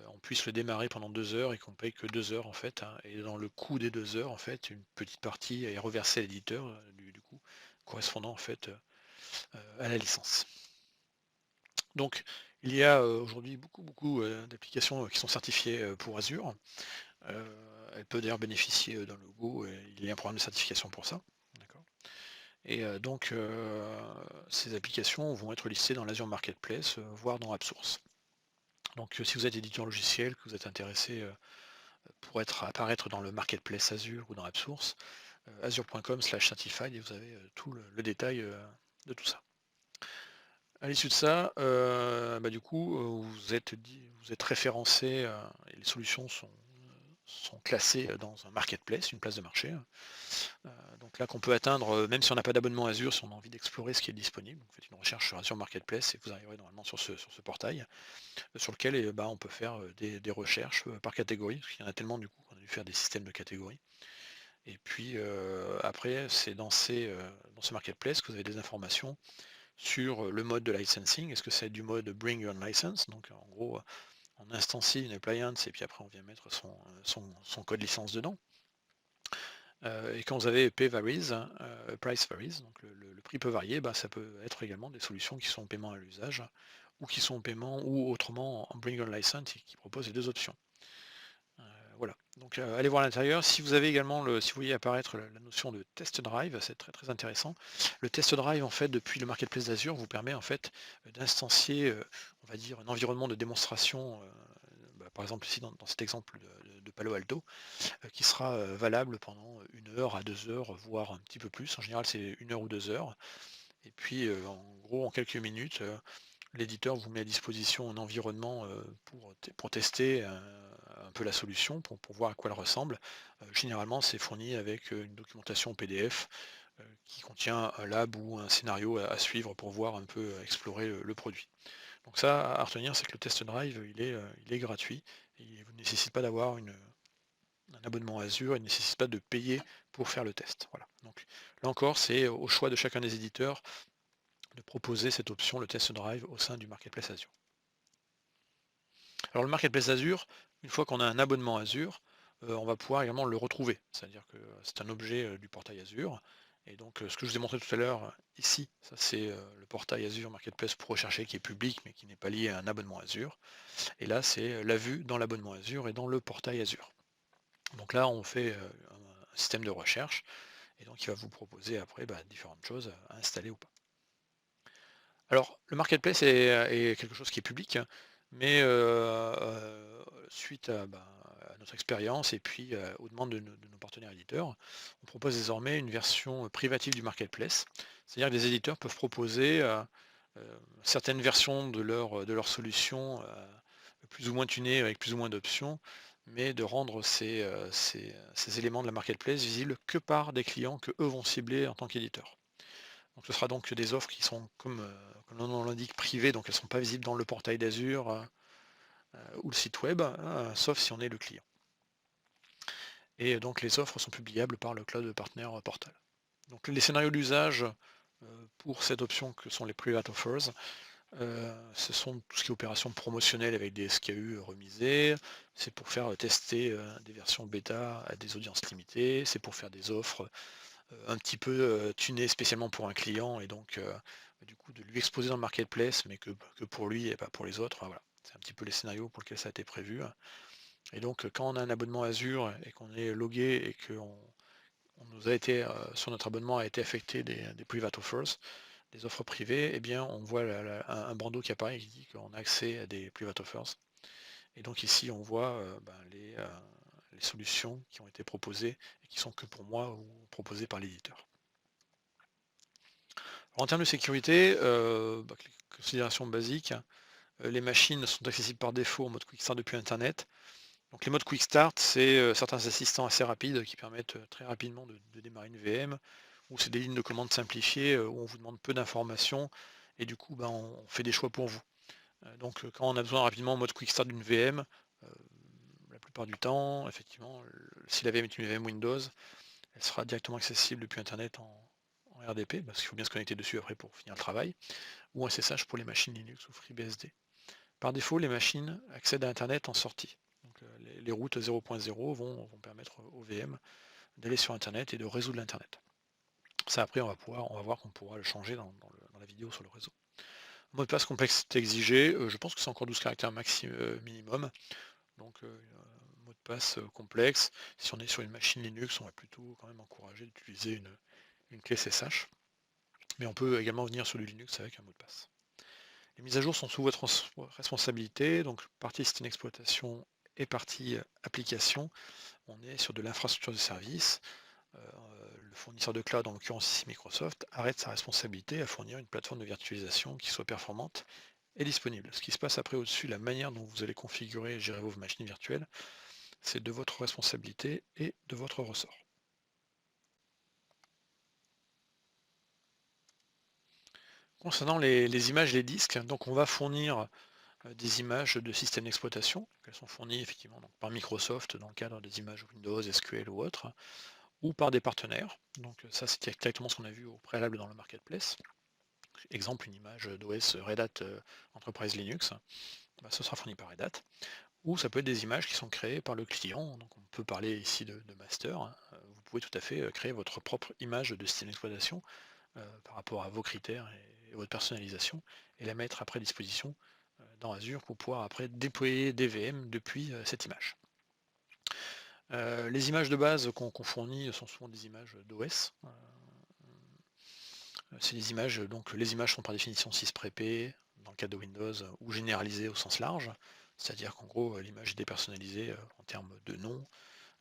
on puisse le démarrer pendant 2 heures et qu'on paye que 2 heures en fait, hein. Et dans le coût des 2 heures, en fait, une petite partie est reversée à l'éditeur, du coût correspondant en fait à la licence. Donc il y a aujourd'hui beaucoup d'applications qui sont certifiées pour Azure. Elle peut d'ailleurs bénéficier d'un logo, et il y a un programme de certification pour ça. D'accord. Et donc ces applications vont être listées dans l'Azure Marketplace, voire dans AppSource. Donc si vous êtes éditeur logiciel, que vous êtes intéressé pour apparaître dans le Marketplace Azure ou dans AppSource, azure.com/certified, et vous avez tout le détail de tout ça. À l'issue de ça, bah, du coup, vous êtes référencé, et les solutions sont classées dans un marketplace, une place de marché. Donc là qu'on peut atteindre, même si on n'a pas d'abonnement Azure, si on a envie d'explorer ce qui est disponible. Vous faites une recherche sur Azure Marketplace et vous arriverez normalement sur ce portail, sur lequel bah, on peut faire des recherches par catégorie, parce qu'il y en a tellement du coup qu'on a dû faire des systèmes de catégories. Et puis après, c'est dans ce marketplace que vous avez des informations sur le mode de licensing. Est-ce que c'est du mode Bring Your Own License? Donc en gros, on instancie une appliance et puis après on vient mettre son code licence dedans. Et quand vous avez Pay Varies, Price Varies, donc le prix peut varier, bah, ça peut être également des solutions qui sont en paiement à l'usage, ou qui sont en paiement, ou autrement en Bring Your Own License, et qui proposent les deux options. Voilà, donc allez voir à l'intérieur. Si vous avez également si vous voyez apparaître la notion de test drive, c'est très intéressant. Le test drive, en fait, depuis le marketplace d'Azure, vous permet en fait d'instancier, on va dire, un environnement de démonstration, bah, par exemple ici dans cet exemple de Palo Alto, qui sera valable pendant 1 heure à 2 heures, voire un petit peu plus. En général, c'est 1 heure ou 2 heures. Et puis, en gros, en quelques minutes, l'éditeur vous met à disposition un environnement pour tester un peu la solution, pour voir à quoi elle ressemble. Généralement, c'est fourni avec une documentation PDF qui contient un lab ou un scénario à suivre pour voir un peu explorer le produit. Donc ça, à retenir, c'est que le test drive, il est gratuit. Et il ne nécessite pas d'avoir un abonnement Azure, il ne nécessite pas de payer pour faire le test. Voilà. Donc là encore, c'est au choix de chacun des éditeurs de proposer cette option, le test drive, au sein du marketplace Azure. Alors le marketplace Azure, une fois qu'on a un abonnement Azure, on va pouvoir également le retrouver. C'est-à-dire que c'est un objet du portail Azure. Et donc ce que je vous ai montré tout à l'heure ici, ça c'est le portail Azure Marketplace pour rechercher, qui est public mais qui n'est pas lié à un abonnement Azure. Et là c'est la vue dans l'abonnement Azure et dans le portail Azure. Donc là on fait un système de recherche, et donc il va vous proposer après différentes choses à installer ou pas. Alors, le marketplace est quelque chose qui est public, hein, mais suite à notre expérience et puis aux demandes de nos partenaires éditeurs, on propose désormais une version privative du marketplace. C'est-à-dire que les éditeurs peuvent proposer certaines versions de leur solution plus ou moins tunées, avec plus ou moins d'options, mais de rendre ces éléments de la marketplace visibles que par des clients que eux vont cibler en tant qu'éditeurs. Donc ce sera donc des offres qui sont comme le nom l'indique, privées, donc elles ne sont pas visibles dans le portail d'Azure ou le site web, sauf si on est le client. Et donc les offres sont publiables par le cloud partner Portal. Donc les scénarios d'usage pour cette option que sont les Private Offers, ce sont tout ce qui est opérations promotionnelles avec des SKU remisés, c'est pour faire tester des versions bêta à des audiences limitées, c'est pour faire des offres un petit peu tunées spécialement pour un client et donc du coup de lui exposer dans le marketplace mais que pour lui et pas pour les autres. Enfin, voilà. C'est un petit peu les scénarios pour lesquels ça a été prévu. Et donc quand on a un abonnement Azure et qu'on est logué et qu'on on nous a été, sur notre abonnement a été affecté des private offers, des offres privées, eh bien on voit un bandeau qui apparaît et qui dit qu'on a accès à des private offers. Et donc ici on voit les solutions qui ont été proposées et qui sont que pour moi ou proposées par l'éditeur. En termes de sécurité, considération basique, les machines sont accessibles par défaut en mode Quick Start depuis Internet. Donc les modes Quick Start, c'est certains assistants assez rapides qui permettent très rapidement de démarrer une VM, ou c'est des lignes de commande simplifiées où on vous demande peu d'informations et du coup on fait des choix pour vous. Donc quand on a besoin rapidement en mode Quick Start d'une VM, euh, la plupart du temps, effectivement, si la VM est une VM Windows, elle sera directement accessible depuis Internet en RDP, parce qu'il faut bien se connecter dessus après pour finir le travail, ou un SSH pour les machines Linux ou FreeBSD. Par défaut, les machines accèdent à Internet en sortie. Donc, les routes 0.0 vont permettre aux VM d'aller sur Internet et de résoudre l'Internet. Ça après on va voir qu'on pourra le changer dans la vidéo sur le réseau. Mot de passe complexité exigé, je pense que c'est encore 12 caractères minimum. Donc mot de passe complexe. Si on est sur une machine Linux, on va plutôt quand même encourager d'utiliser une clé SSH. Mais on peut également venir sur du Linux avec un mot de passe. Les mises à jour sont sous votre responsabilité, donc partie système d'exploitation et partie application. On est sur de l'infrastructure de service. Le fournisseur de cloud, en l'occurrence ici Microsoft, arrête sa responsabilité à fournir une plateforme de virtualisation qui soit performante et disponible. Ce qui se passe après au-dessus, la manière dont vous allez configurer et gérer vos machines virtuelles, c'est de votre responsabilité et de votre ressort. Concernant les images et les disques, donc on va fournir des images de système d'exploitation. Elles sont fournies effectivement donc, par Microsoft dans le cadre des images Windows, SQL ou autres, ou par des partenaires. Donc ça c'est exactement ce qu'on a vu au préalable dans le marketplace. Exemple, une image d'OS Red Hat Enterprise Linux, ce sera fourni par Red Hat. Ou ça peut être des images qui sont créées par le client. Donc on peut parler ici de master. Vous pouvez tout à fait créer votre propre image de système d'exploitation par rapport à vos critères et votre personnalisation et la mettre après à disposition dans Azure pour pouvoir après déployer des VM depuis cette image. Les images de base qu'on fournit sont souvent des images d'OS. C'est des images, donc les images sont par définition sysprépées dans le cas de Windows ou généralisées au sens large, c'est-à-dire qu'en gros l'image est dépersonnalisée en termes de nom,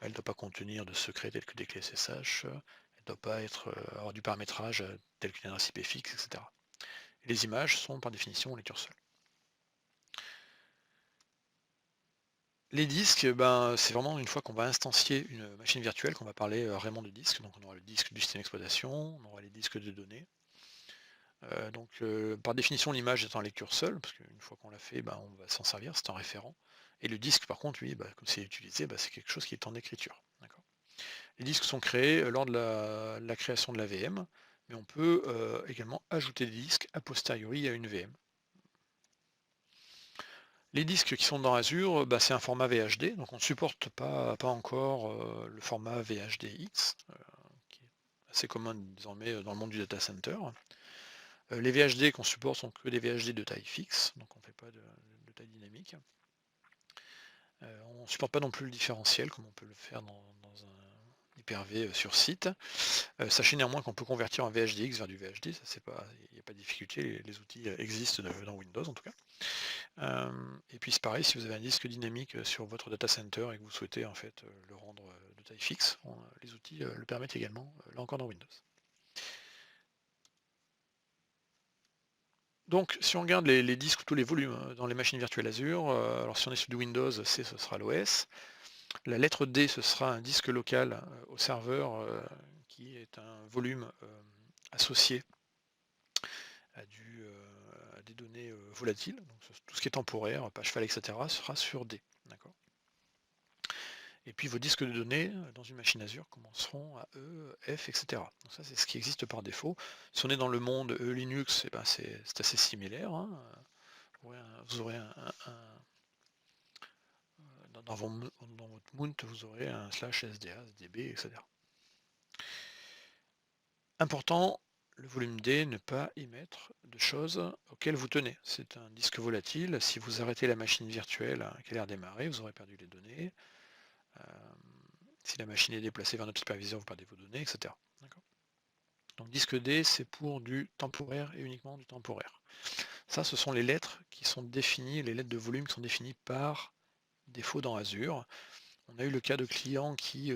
elle ne doit pas contenir de secrets tels que des clés SSH, elle ne doit pas avoir du paramétrage tel qu'une adresse IP fixe, etc. Et les images sont par définition en lecture seule. Les disques, c'est vraiment une fois qu'on va instancier une machine virtuelle qu'on va parler vraiment de disque. Donc on aura le disque du système d'exploitation, on aura les disques de données. Par définition, l'image est en lecture seule, parce qu'une fois qu'on l'a fait, on va s'en servir, c'est un référent. Et le disque, par contre, lui, comme c'est utilisé, c'est quelque chose qui est en écriture. Les disques sont créés lors de la création de la VM, mais on peut également ajouter des disques a posteriori à une VM. Les disques qui sont dans Azure, c'est un format VHD, donc on ne supporte pas encore le format VHDX, qui est assez commun désormais dans le monde du data center. Les VHD qu'on supporte sont que des VHD de taille fixe, donc on ne fait pas de taille dynamique. On ne supporte pas non plus le différentiel, comme on peut le faire dans un Hyper-V sur site. Sachez néanmoins qu'on peut convertir un VHDX vers du VHD, ça il n'y a pas de difficulté, les outils existent dans Windows en tout cas. Et puis c'est pareil, si vous avez un disque dynamique sur votre data center et que vous souhaitez en fait le rendre de taille fixe, les outils le permettent également, là encore dans Windows. Donc si on regarde les disques ou tous les volumes dans les machines virtuelles Azure, alors si on est sur du Windows, C ce sera l'OS. La lettre D ce sera un disque local au serveur qui est un volume associé à des données volatiles. Donc tout ce qui est temporaire, page file, etc. sera sur D. Et puis vos disques de données dans une machine Azure commenceront à E, F, etc. Donc ça, c'est ce qui existe par défaut. Si on est dans le monde Linux, eh ben c'est assez similaire, hein. Vous aurez dans votre mount, vous aurez un /SDA, SDB, etc. Important, le volume D, ne pas y mettre de choses auxquelles vous tenez. C'est un disque volatile. Si vous arrêtez la machine virtuelle qui a l'air démarrer, vous aurez perdu les données. Si la machine est déplacée vers notre superviseur, vous perdez vos données, etc. Donc disque D, c'est pour du temporaire et uniquement du temporaire. Ça, ce sont les lettres qui sont définies, les lettres de volume qui sont définies par défaut dans Azure. On a eu le cas de clients qui,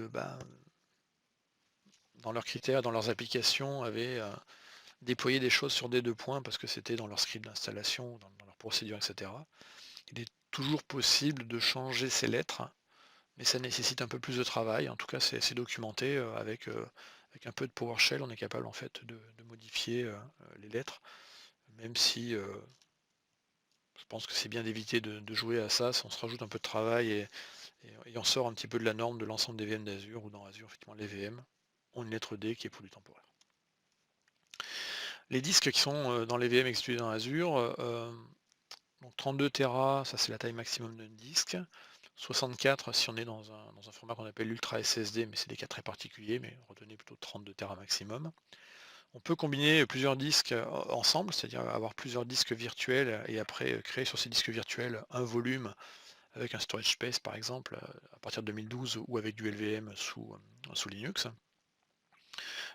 dans leurs critères, dans leurs applications, avaient déployé des choses sur des deux points parce que c'était dans leur script d'installation, dans leur procédure, etc. Il est toujours possible de changer ces lettres, mais ça nécessite un peu plus de travail. En tout cas, c'est documenté avec un peu de PowerShell, on est capable en fait de modifier les lettres, même si je pense que c'est bien d'éviter de jouer à ça, si on se rajoute un peu de travail et on sort un petit peu de la norme de l'ensemble des VM d'Azure, ou dans Azure, effectivement, les VM ont une lettre D qui est pour du temporaire. Les disques qui sont dans les VM exécutés dans Azure, donc 32 Tera, ça c'est la taille maximum d'un disque. 64 si on est dans un format qu'on appelle Ultra SSD, mais c'est des cas très particuliers, mais retenez plutôt 32 Tera maximum. On peut combiner plusieurs disques ensemble, c'est-à-dire avoir plusieurs disques virtuels et après créer sur ces disques virtuels un volume avec un storage space par exemple à partir de 2012 ou avec du LVM sous Linux.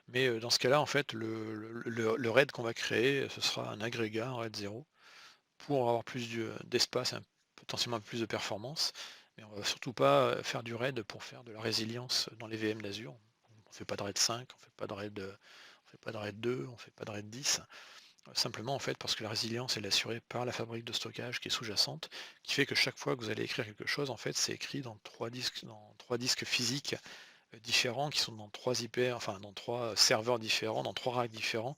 Mais dans ce cas-là, en fait, le RAID qu'on va créer, ce sera un agrégat, un RAID 0, pour avoir plus d'espace et potentiellement plus de performance. Mais on ne va surtout pas faire du RAID pour faire de la résilience dans les VM d'Azure. On ne fait pas de RAID 5, on ne fait pas de RAID 2, on ne fait pas de RAID 10. Simplement en fait parce que la résilience elle est assurée par la fabrique de stockage qui est sous-jacente, qui fait que chaque fois que vous allez écrire quelque chose, en fait c'est écrit dans trois disques physiques différents qui sont dans trois enfin dans trois serveurs différents, dans trois racks différents,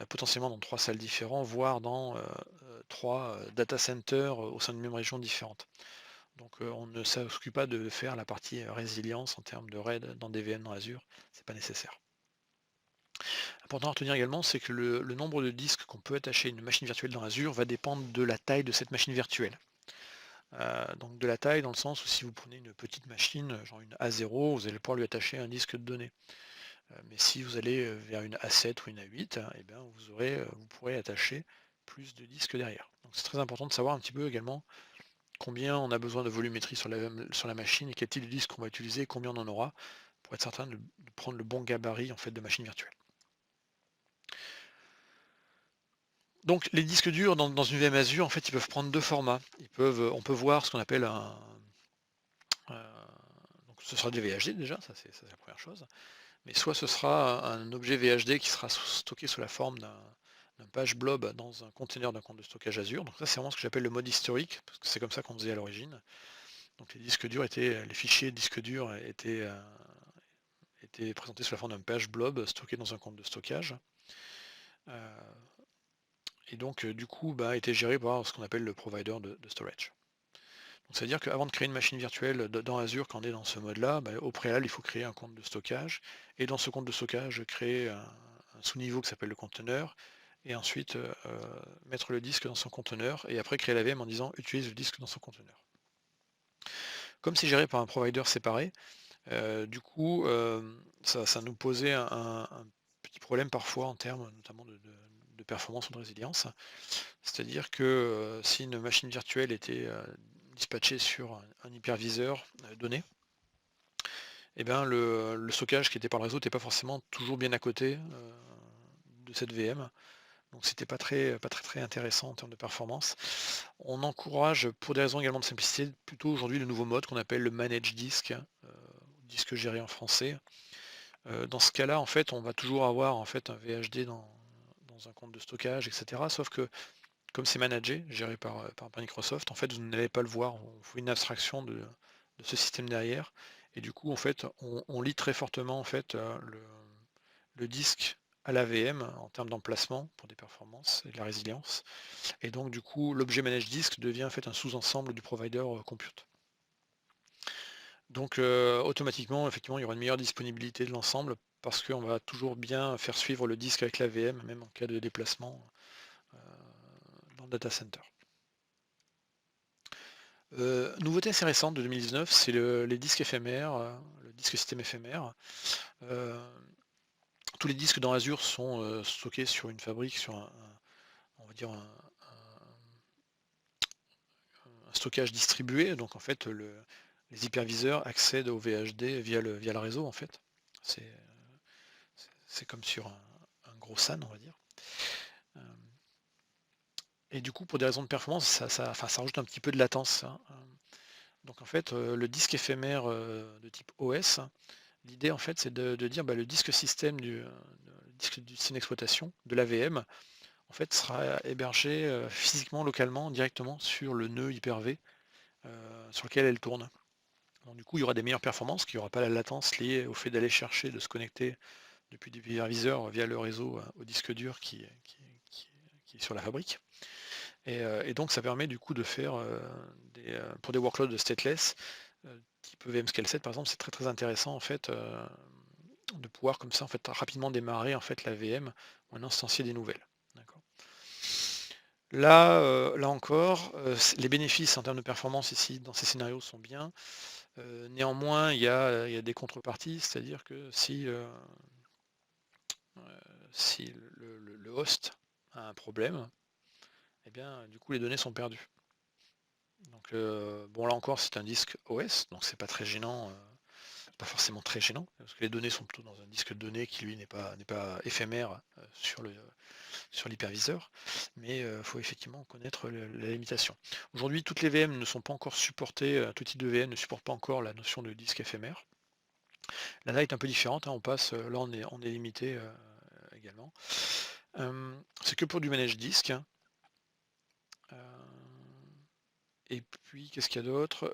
potentiellement dans trois salles différentes, voire dans trois data centers au sein d'une même région différente. Donc on ne s'occupe pas de faire la partie résilience en termes de RAID dans des VM dans Azure, c'est pas nécessaire. Important à retenir également, c'est que le nombre de disques qu'on peut attacher à une machine virtuelle dans Azure va dépendre de la taille de cette machine virtuelle. Donc de la taille dans le sens où si vous prenez une petite machine, genre une A0, vous allez pouvoir lui attacher un disque de données. Mais si vous allez vers une A7 ou une A8, eh bien vous pourrez attacher plus de disques derrière. Donc c'est très important de savoir un petit peu également combien on a besoin de volumétrie sur la machine et quel type de disque on va utiliser, combien on en aura, pour être certain de prendre le bon gabarit en fait, de machine virtuelle. Donc les disques durs dans une VM Azure, en fait, ils peuvent prendre deux formats. On peut voir ce qu'on appelle donc ce sera des VHD déjà, ça c'est la première chose. Mais soit ce sera un objet VHD qui sera stocké sous la forme d'un page blob dans un conteneur d'un compte de stockage Azure. Donc ça c'est vraiment ce que j'appelle le mode historique, parce que c'est comme ça qu'on faisait à l'origine. Donc les fichiers disques durs étaient présentés sous la forme d'un page blob stocké dans un compte de stockage. Et donc du coup était géré par ce qu'on appelle le provider de storage. C'est-à-dire qu'avant de créer une machine virtuelle dans Azure, quand on est dans ce mode-là, au préalable, il faut créer un compte de stockage, et dans ce compte de stockage, créer un sous-niveau qui s'appelle le conteneur, et ensuite mettre le disque dans son conteneur, et après créer la VM en disant utilise le disque dans son conteneur. Comme c'est géré par un provider séparé, du coup, ça nous posait un petit problème parfois en termes notamment de performance ou de résilience. C'est-à-dire que si une machine virtuelle était dispatchée sur un hyperviseur donné, eh bien le stockage qui était par le réseau n'était pas forcément toujours bien à côté de cette VM. Donc c'était pas très intéressant en termes de performance. On encourage, pour des raisons également de simplicité, plutôt aujourd'hui le nouveau mode qu'on appelle le manage disk, disque géré en français. Dans ce cas-là, en fait, on va toujours avoir en fait un VHD dans un compte de stockage, etc. Sauf que comme c'est managé, géré par Microsoft, en fait, vous n'allez pas le voir. On fait une abstraction de ce système derrière. Et du coup, en fait, on lit très fortement en fait, le disque à la VM en termes d'emplacement pour des performances et de la résilience. Et donc, du coup, l'objet manage disk devient en fait un sous-ensemble du provider compute. Donc automatiquement, effectivement, il y aura une meilleure disponibilité de l'ensemble parce qu'on va toujours bien faire suivre le disque avec la VM, même en cas de déplacement euh, dans le data center. Nouveauté assez récente de 2019, c'est les disques éphémères, le disque système éphémère. Euh, Tous les disques dans Azure sont stockés sur une fabrique, sur on va dire un stockage distribué. Donc en fait, les hyperviseurs accèdent au VHD via le réseau en fait. C'est c'est comme sur un gros SAN, on va dire. Euh, Et du coup, pour des raisons de performance, enfin, ça rajoute un petit peu de latence, hein. Donc en fait, le disque éphémère de type OS, l'idée en fait c'est de dire bah, le disque système le disque du système d'exploitation de l'AVM en fait sera hébergé physiquement, localement, directement sur le nœud Hyper-V sur lequel elle tourne. Donc, du coup, il y aura des meilleures performances, qu'il n'y aura pas la latence liée au fait d'aller chercher, de se connecter depuis des hyperviseurs via le réseau au disque dur qui est sur la fabrique. Et donc ça permet du coup de faire pour des workloads de stateless, type VMscale 7 par exemple, c'est très très intéressant en fait de pouvoir comme ça en fait rapidement démarrer en fait la VM ou un instancier des nouvelles. D'accord. Là encore, les bénéfices en termes de performance ici dans ces scénarios sont bien. Néanmoins, il y a des contreparties, c'est-à-dire que si le host a un problème, eh bien du coup les données sont perdues. Donc bon là encore c'est un disque OS, donc c'est pas très gênant, pas forcément très gênant, parce que les données sont plutôt dans un disque de données qui lui n'est pas éphémère sur l'hyperviseur, mais il faut effectivement connaître la limitation. Aujourd'hui toutes les VM ne sont pas encore supportées, tout type de VM ne supporte pas encore la notion de disque éphémère. La là est un peu différente, hein, on passe, là on est limité également. C'est que pour du manage disk, hein. Et puis, qu'est-ce qu'il y a d'autre?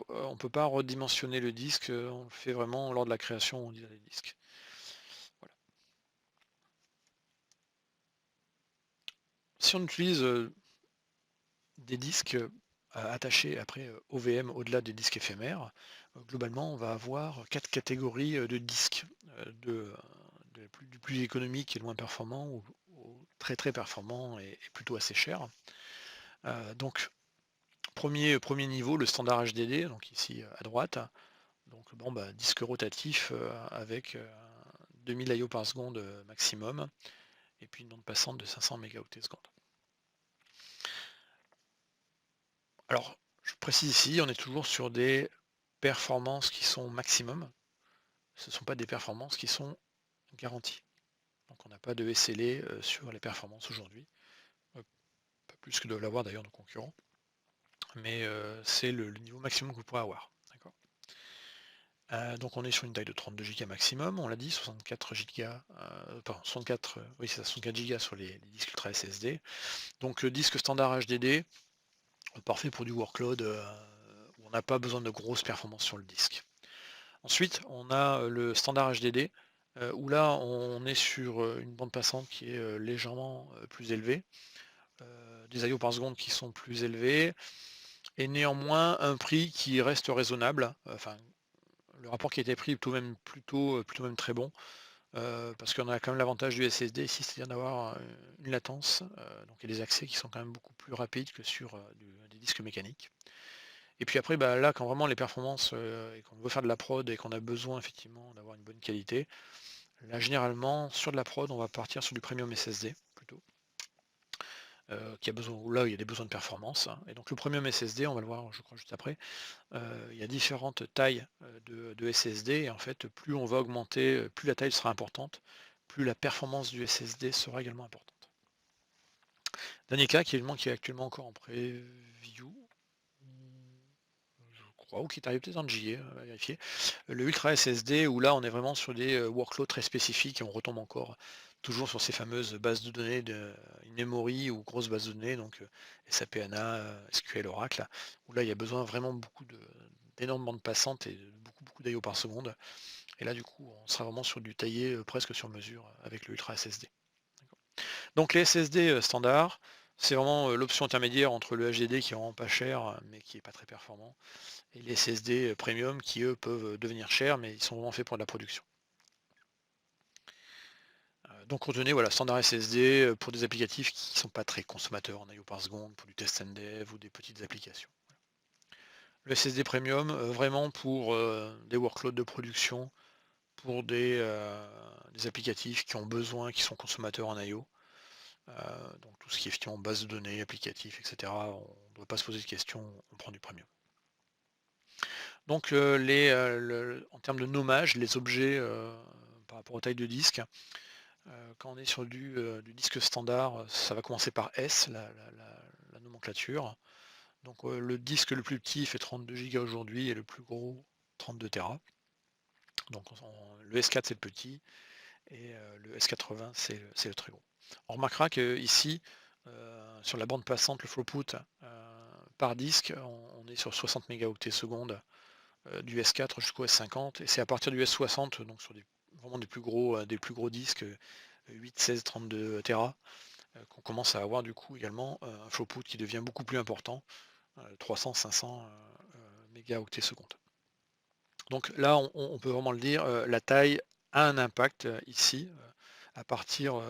On ne peut pas redimensionner le disque, on le fait vraiment lors de la création, on dit les disques. Voilà. Si on utilise des disques attachés après au VM au-delà des disques éphémères, globalement, on va avoir 4 catégories de disques, du plus économique et le moins performant, au très très performant et plutôt assez cher. Donc, premier niveau, le standard HDD, donc ici à droite. Donc bon, bah, disque rotatif avec 2000 IO par seconde maximum, et puis une bande passante de 500 mégaoctets seconde. Alors, je précise ici, on est toujours sur des performances qui sont maximum. Ce ne sont pas des performances qui sont garanties. Donc on n'a pas de SLA sur les performances aujourd'hui. Pas plus que doivent l'avoir d'ailleurs nos concurrents. Mais c'est le niveau maximum que vous pourrez avoir. Donc on est sur une taille de 32 Go maximum, on l'a dit, 64 Go, pardon, 64, oui c'est ça, 64 Go sur les disques Ultra SSD. Donc le disque standard HDD, parfait pour du workload où on n'a pas besoin de grosses performances sur le disque. Ensuite, on a le standard HDD, où là on est sur une bande passante qui est légèrement plus élevée, des IO par seconde qui sont plus élevés, et néanmoins un prix qui reste raisonnable, enfin le rapport qui a été pris est plutôt même très bon, parce qu'on a quand même l'avantage du SSD ici, c'est-à-dire d'avoir une latence, donc il y a des accès qui sont quand même beaucoup plus rapides que sur des disques mécaniques. Et puis après, bah, là, quand vraiment les performances, et qu'on veut faire de la prod et qu'on a besoin effectivement d'avoir une bonne qualité, là généralement sur de la prod, on va partir sur du premium SSD plutôt. Qui a besoin, là il y a des besoins de performance, hein. Et donc le premium SSD, on va le voir je crois juste après, il y a différentes tailles de SSD, et en fait plus on va augmenter, plus la taille sera importante, plus la performance du SSD sera également importante. Dernier cas qui est actuellement encore en preview, je crois, ou qui est arrivé peut-être en JA, on va vérifier. Le Ultra SSD, où là on est vraiment sur des workloads très spécifiques et on retombe encore toujours sur ces fameuses bases de données de in-memory ou grosses bases de données, donc SAP HANA, SQL, Oracle, où là il y a besoin vraiment d'énormes bandes passantes et beaucoup d'IO par seconde. Et là du coup on sera vraiment sur du taillé presque sur mesure avec le Ultra SSD. Donc les SSD standards, C'est vraiment, l'option intermédiaire entre le HDD qui est vraiment pas cher, mais qui est pas très performant, et les SSD, premium qui eux peuvent, devenir chers, mais ils sont vraiment faits pour de la production. Donc retenez, voilà, standard SSD, pour des applicatifs qui sont pas très consommateurs en IO par seconde, pour du test and dev ou des petites applications. Le SSD premium, vraiment pour, des workloads de production, pour des applicatifs qui ont besoin, qui sont consommateurs en IO. Donc tout ce qui est effectivement base de données, applicatifs, et cetera, on ne doit pas se poser de questions, on prend du premium. Donc en termes de nommage, les objets, par rapport aux tailles de disque, quand on est sur du disque standard, ça va commencer par S, la nomenclature. Donc le disque le plus petit fait 32 Go aujourd'hui et le plus gros 32 Tera. Donc le S4 c'est le petit et le S80 c'est le très gros. On remarquera qu'ici, sur la bande passante, le throughput par disque, on est sur 60 mégaoctets secondes du S4 jusqu'au S50, et c'est à partir du S60, donc sur vraiment des plus gros disques, 8, 16, 32 Tera, qu'on commence à avoir du coup également un throughput qui devient beaucoup plus important, 300, 500 mégaoctets secondes. Donc là, on peut vraiment le dire, la taille a un impact ici, à partir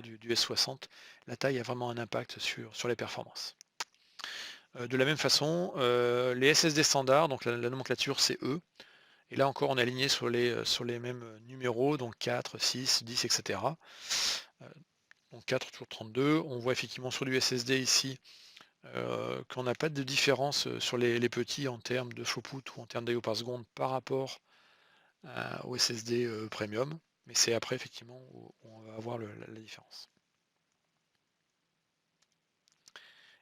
du S60, la taille a vraiment un impact sur les performances. De la même façon, les SSD standards, donc la nomenclature c'est E, et là encore on est aligné sur les mêmes numéros, donc 4, 6, 10, etc. Donc 4 toujours 32. On voit effectivement sur du SSD ici qu'on n'a pas de différence sur les petits en termes de throughput ou en termes d'IO par seconde par rapport au SSD premium, mais c'est après effectivement où on va avoir la différence.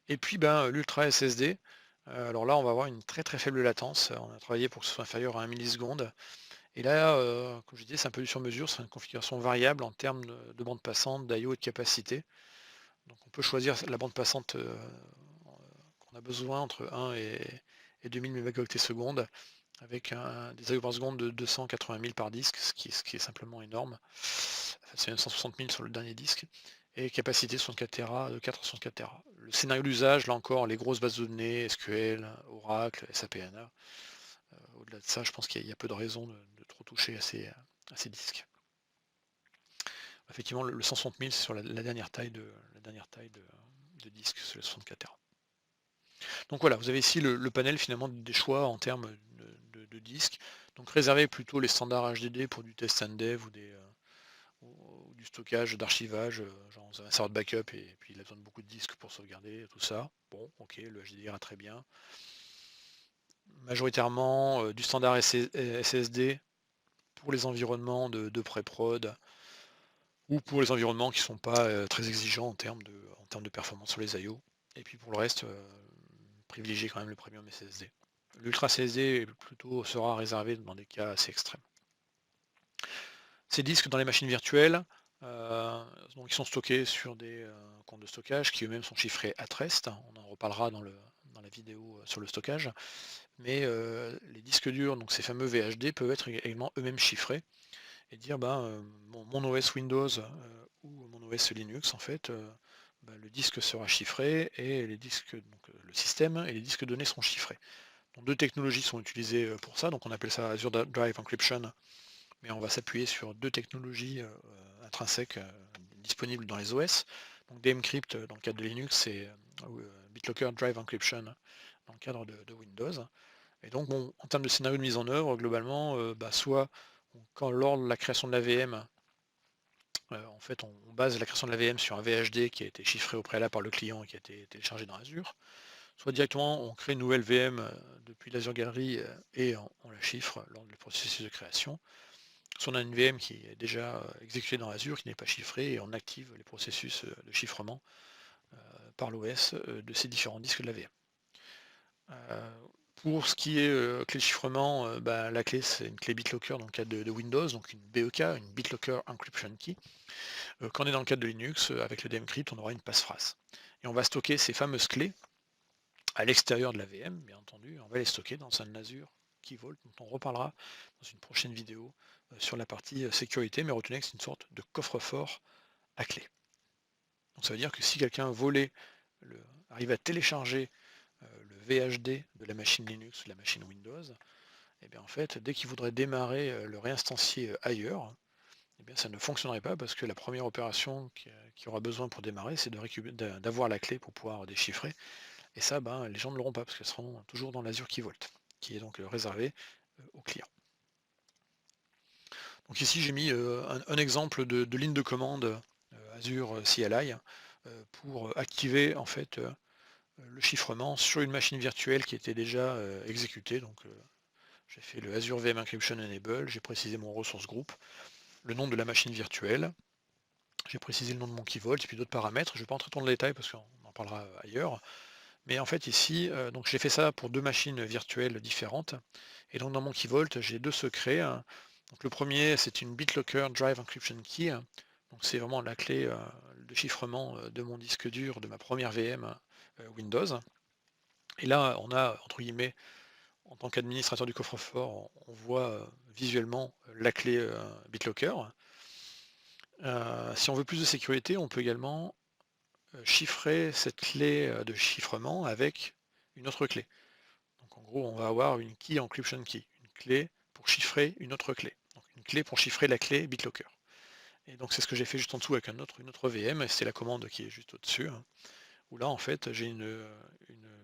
Et puis ben, l'Ultra SSD, alors là on va avoir une très très faible latence, on a travaillé pour que ce soit inférieur à 1 milliseconde, et là, comme je disais, c'est un peu du sur mesure, c'est une configuration variable en termes de bande passante, d'IO et de capacité. Donc on peut choisir la bande passante qu'on a besoin entre 1 et 2000 mégaoctets secondes, avec des IO par seconde de 280 000 par disque, ce qui est simplement énorme. Enfin, c'est même 160 000 sur le dernier disque. Et capacité 64 Tera, de 4 à 64 Tera. Le scénario d'usage, là encore, les grosses bases de données, SQL, Oracle, SAP HANA. Au-delà de ça, je pense qu'il y a peu de raisons de trop toucher à ces disques. Effectivement, le 160 000, c'est sur la dernière taille de disque, c'est le 64 Tera. Donc voilà, vous avez ici le panel finalement des choix en termes de disques. Donc réservez plutôt les standards HDD pour du test and dev ou du stockage, d'archivage, genre vous avez un serveur de backup et puis il a besoin de beaucoup de disques pour sauvegarder tout ça. Bon, ok, le HDD ira très bien. Majoritairement du standard SSD pour les environnements de pré-prod ou pour les environnements qui ne sont pas très exigeants en termes de performance sur les IO. Et puis pour le reste, privilégier quand même le premium SSD. L'Ultra SSD plutôt sera réservé dans des cas assez extrêmes. Ces disques dans les machines virtuelles, donc ils sont stockés sur des comptes de stockage qui eux-mêmes sont chiffrés at rest. On en reparlera dans la vidéo sur le stockage. Mais les disques durs, donc ces fameux VHD, peuvent être également eux-mêmes chiffrés et dire ben, mon OS Windows ou mon OS Linux, en fait, ben, le disque sera chiffré et les disques, donc, le système et les disques donnés seront chiffrés. Donc, deux technologies sont utilisées pour ça, donc on appelle ça Azure Drive Encryption, mais on va s'appuyer sur deux technologies intrinsèques disponibles dans les OS. Donc DMCrypt dans le cadre de Linux et BitLocker Drive Encryption dans le cadre de Windows. Et donc bon, en termes de scénario de mise en œuvre, globalement, bah, soit lors de la création de la VM, en fait on base la création de la VM sur un VHD qui a été chiffré au préalable par le client et qui a été téléchargé dans Azure, soit directement on crée une nouvelle VM depuis l'Azure Gallery et on la chiffre lors du processus de création. Soit on a une VM qui est déjà exécutée dans Azure, qui n'est pas chiffrée, et on active les processus de chiffrement par l'OS de ces différents disques de la VM. Pour ce qui est clé de chiffrement, bah, la clé c'est une clé BitLocker dans le cadre de Windows, donc une BEK, une BitLocker Encryption Key. Quand on est dans le cadre de Linux, avec le DMCrypt, on aura une passphrase. Et on va stocker ces fameuses clés à l'extérieur de la VM, bien entendu, on va les stocker dans un Azure Key Vault, dont on reparlera dans une prochaine vidéo sur la partie sécurité, mais retenez que c'est une sorte de coffre-fort à clé. Donc ça veut dire que si quelqu'un volait arrive à télécharger le VHD de la machine Linux ou de la machine Windows, et bien en fait, dès qu'il voudrait démarrer le réinstancier ailleurs, eh bien ça ne fonctionnerait pas parce que la première opération qui aura besoin pour démarrer, c'est d'avoir la clé pour pouvoir déchiffrer. Et ça, ben, les gens ne l'auront pas parce qu'elles seront toujours dans l'Azure Key Vault, qui est donc réservé aux clients. Donc ici, j'ai mis un exemple de ligne de commande Azure CLI pour activer en fait le chiffrement sur une machine virtuelle qui était déjà exécutée. Donc j'ai fait le Azure VM Encryption Enable, j'ai précisé mon ressource group, le nom de la machine virtuelle, j'ai précisé le nom de mon key vault et puis d'autres paramètres. Je ne vais pas entrer dans le détail parce qu'on en parlera ailleurs. Mais en fait ici, donc j'ai fait ça pour deux machines virtuelles différentes. Et donc dans mon key vault, j'ai deux secrets, hein. Donc le premier, c'est une BitLocker Drive Encryption Key. Donc c'est vraiment la clé de chiffrement de mon disque dur de ma première VM Windows. Et là, on a, entre guillemets, en tant qu'administrateur du coffre-fort, on voit visuellement la clé BitLocker. Si on veut plus de sécurité, on peut également chiffrer cette clé de chiffrement avec une autre clé. Donc en gros, on va avoir une key encryption key, une clé pour chiffrer une autre clé. Donc une clé pour chiffrer la clé BitLocker. Et donc c'est ce que j'ai fait juste en dessous avec une autre VM, et c'est la commande qui est juste au-dessus, hein, où là en fait j'ai une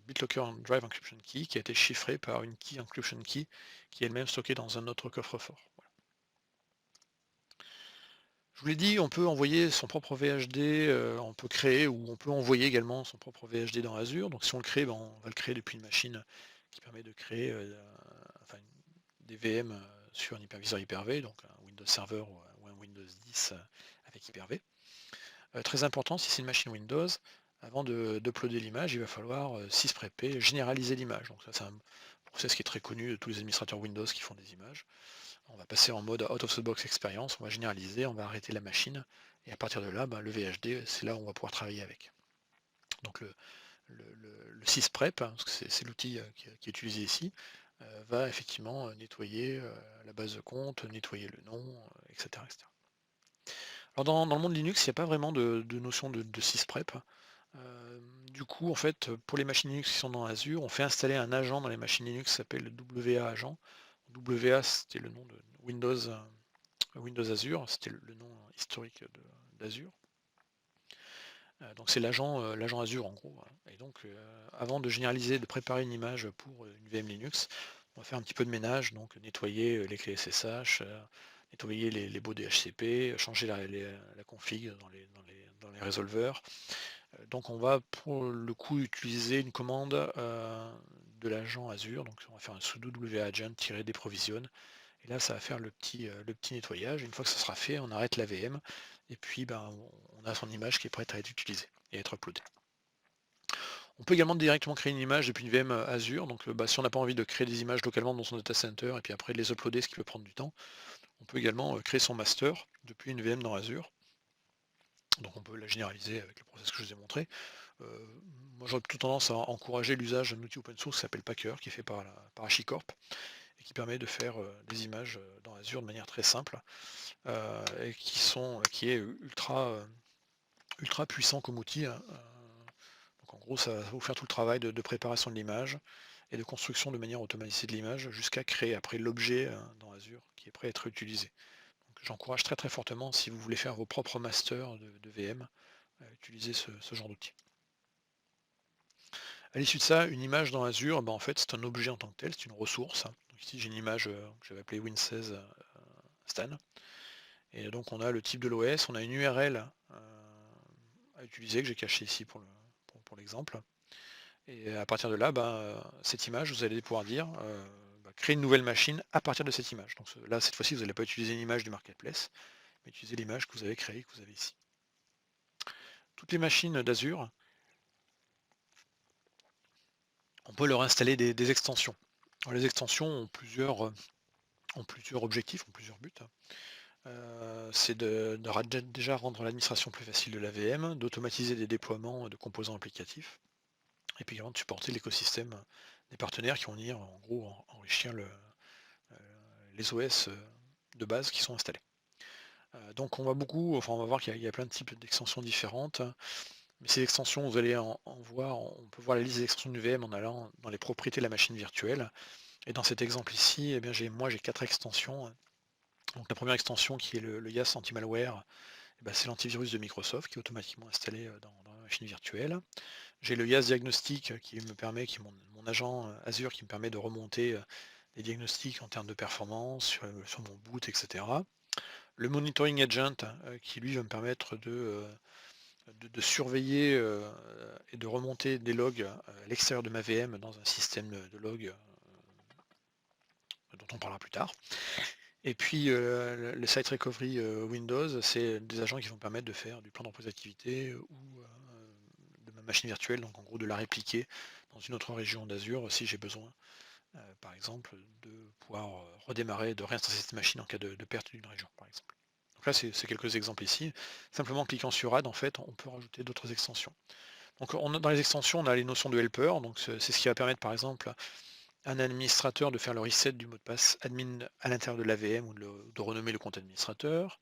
BitLocker Drive Encryption Key qui a été chiffrée par une Key Encryption Key qui est elle-même stockée dans un autre coffre-fort. Voilà. Je vous l'ai dit, on peut envoyer son propre VHD, on peut créer ou on peut envoyer également son propre VHD dans Azure. Donc si on le crée, ben, on va le créer depuis une machine qui permet de créer enfin, des VM sur un hyperviseur Hyper-V, donc un Windows Server ou un Windows 10 avec Hyper-V. Très important, si c'est une machine Windows, avant d'uploader l'image, il va falloir sysprepper, généraliser l'image. Donc ça, c'est un process qui est très connu de tous les administrateurs Windows qui font des images. On va passer en mode out of the box expérience, on va généraliser, on va arrêter la machine, et à partir de là, ben, le VHD, c'est là où on va pouvoir travailler avec. Donc le sysprep, hein, parce que c'est l'outil qui est utilisé ici, va effectivement nettoyer la base de compte, nettoyer le nom, etc., etc. Alors dans le monde Linux, il n'y a pas vraiment de notion de sysprep. Du coup, en fait, pour les machines Linux qui sont dans Azure, on fait installer un agent dans les machines Linux qui s'appelle WA agent. WA, c'était le nom de Windows Azure, c'était le nom historique d'Azure. Donc c'est l'agent Azure en gros, hein. Et donc avant de généraliser, de préparer une image pour une VM Linux, on va faire un petit peu de ménage, donc nettoyer les clés SSH, nettoyer les bauds DHCP, changer la config dans les résolveurs. Donc on va pour le coup utiliser une commande de l'agent Azure, donc on va faire un sudo wagent-deprovision, et là ça va faire le petit nettoyage. Une fois que ça sera fait, on arrête la VM, et puis ben, on a son image qui est prête à être utilisée et à être uploadée. On peut également directement créer une image depuis une VM Azure, donc bah, si on n'a pas envie de créer des images localement dans son data center et puis après de les uploader, ce qui peut prendre du temps, on peut également créer son master depuis une VM dans Azure. Donc on peut la généraliser avec le process que je vous ai montré. Moi j'aurais plutôt tendance à encourager l'usage d'un outil open source qui s'appelle Packer, qui est fait par HashiCorp, et qui permet de faire des images dans Azure de manière très simple, et qui est ultra puissant comme outil, hein. Donc en gros ça va vous faire tout le travail de préparation de l'image et de construction de manière automatisée de l'image jusqu'à créer après l'objet dans Azure qui est prêt à être utilisé. Donc j'encourage très très fortement, si vous voulez faire vos propres masters de VM, à utiliser ce genre d'outil. À l'issue de ça, une image dans Azure, ben en fait, c'est un objet en tant que tel, c'est une ressource. Donc ici, j'ai une image que j'avais appelée Win16 Stan. Et donc, on a le type de l'OS, on a une URL à utiliser que j'ai cachée ici pour l'exemple. Et à partir de là, ben, cette image, vous allez pouvoir dire créer une nouvelle machine à partir de cette image. Donc là, cette fois-ci, vous n'allez pas utiliser une image du marketplace, mais utiliser l'image que vous avez créée, que vous avez ici. Toutes les machines d'Azure, on peut leur installer des extensions. Alors, les extensions ont plusieurs objectifs, ont plusieurs buts. C'est de déjà rendre l'administration plus facile de la VM, d'automatiser des déploiements de composants applicatifs, et puis également de supporter l'écosystème des partenaires qui vont venir en gros enrichir les OS de base qui sont installés. Donc on va voir qu'il y a plein de types d'extensions différentes. Mais ces extensions, vous allez en voir, on peut voir la liste des extensions d'une VM en allant dans les propriétés de la machine virtuelle. Et dans cet exemple ici, eh bien, j'ai 4 extensions. Donc la première extension qui est le YAS anti-malware, eh ben, c'est l'antivirus de Microsoft qui est automatiquement installé dans la machine virtuelle. J'ai le YAS Diagnostic qui est mon agent Azure qui me permet de remonter les diagnostics en termes de performance sur mon boot, etc. Le Monitoring Agent qui lui va me permettre de surveiller et de remonter des logs à l'extérieur de ma VM dans un système de logs dont on parlera plus tard. Et puis le Site Recovery Windows, c'est des agents qui vont permettre de faire du plan d'emploi d'activité ou de ma machine virtuelle, donc en gros de la répliquer dans une autre région d'Azure si j'ai besoin, par exemple, de pouvoir redémarrer, de réinstaller cette machine en cas de perte d'une région, par exemple. Donc là, c'est quelques exemples ici. Simplement en cliquant sur Add, en fait, on peut rajouter d'autres extensions. Donc dans les extensions, on a les notions de helper, donc c'est ce qui va permettre par exemple à un administrateur de faire le reset du mot de passe admin à l'intérieur de l'AVM ou de renommer le compte administrateur,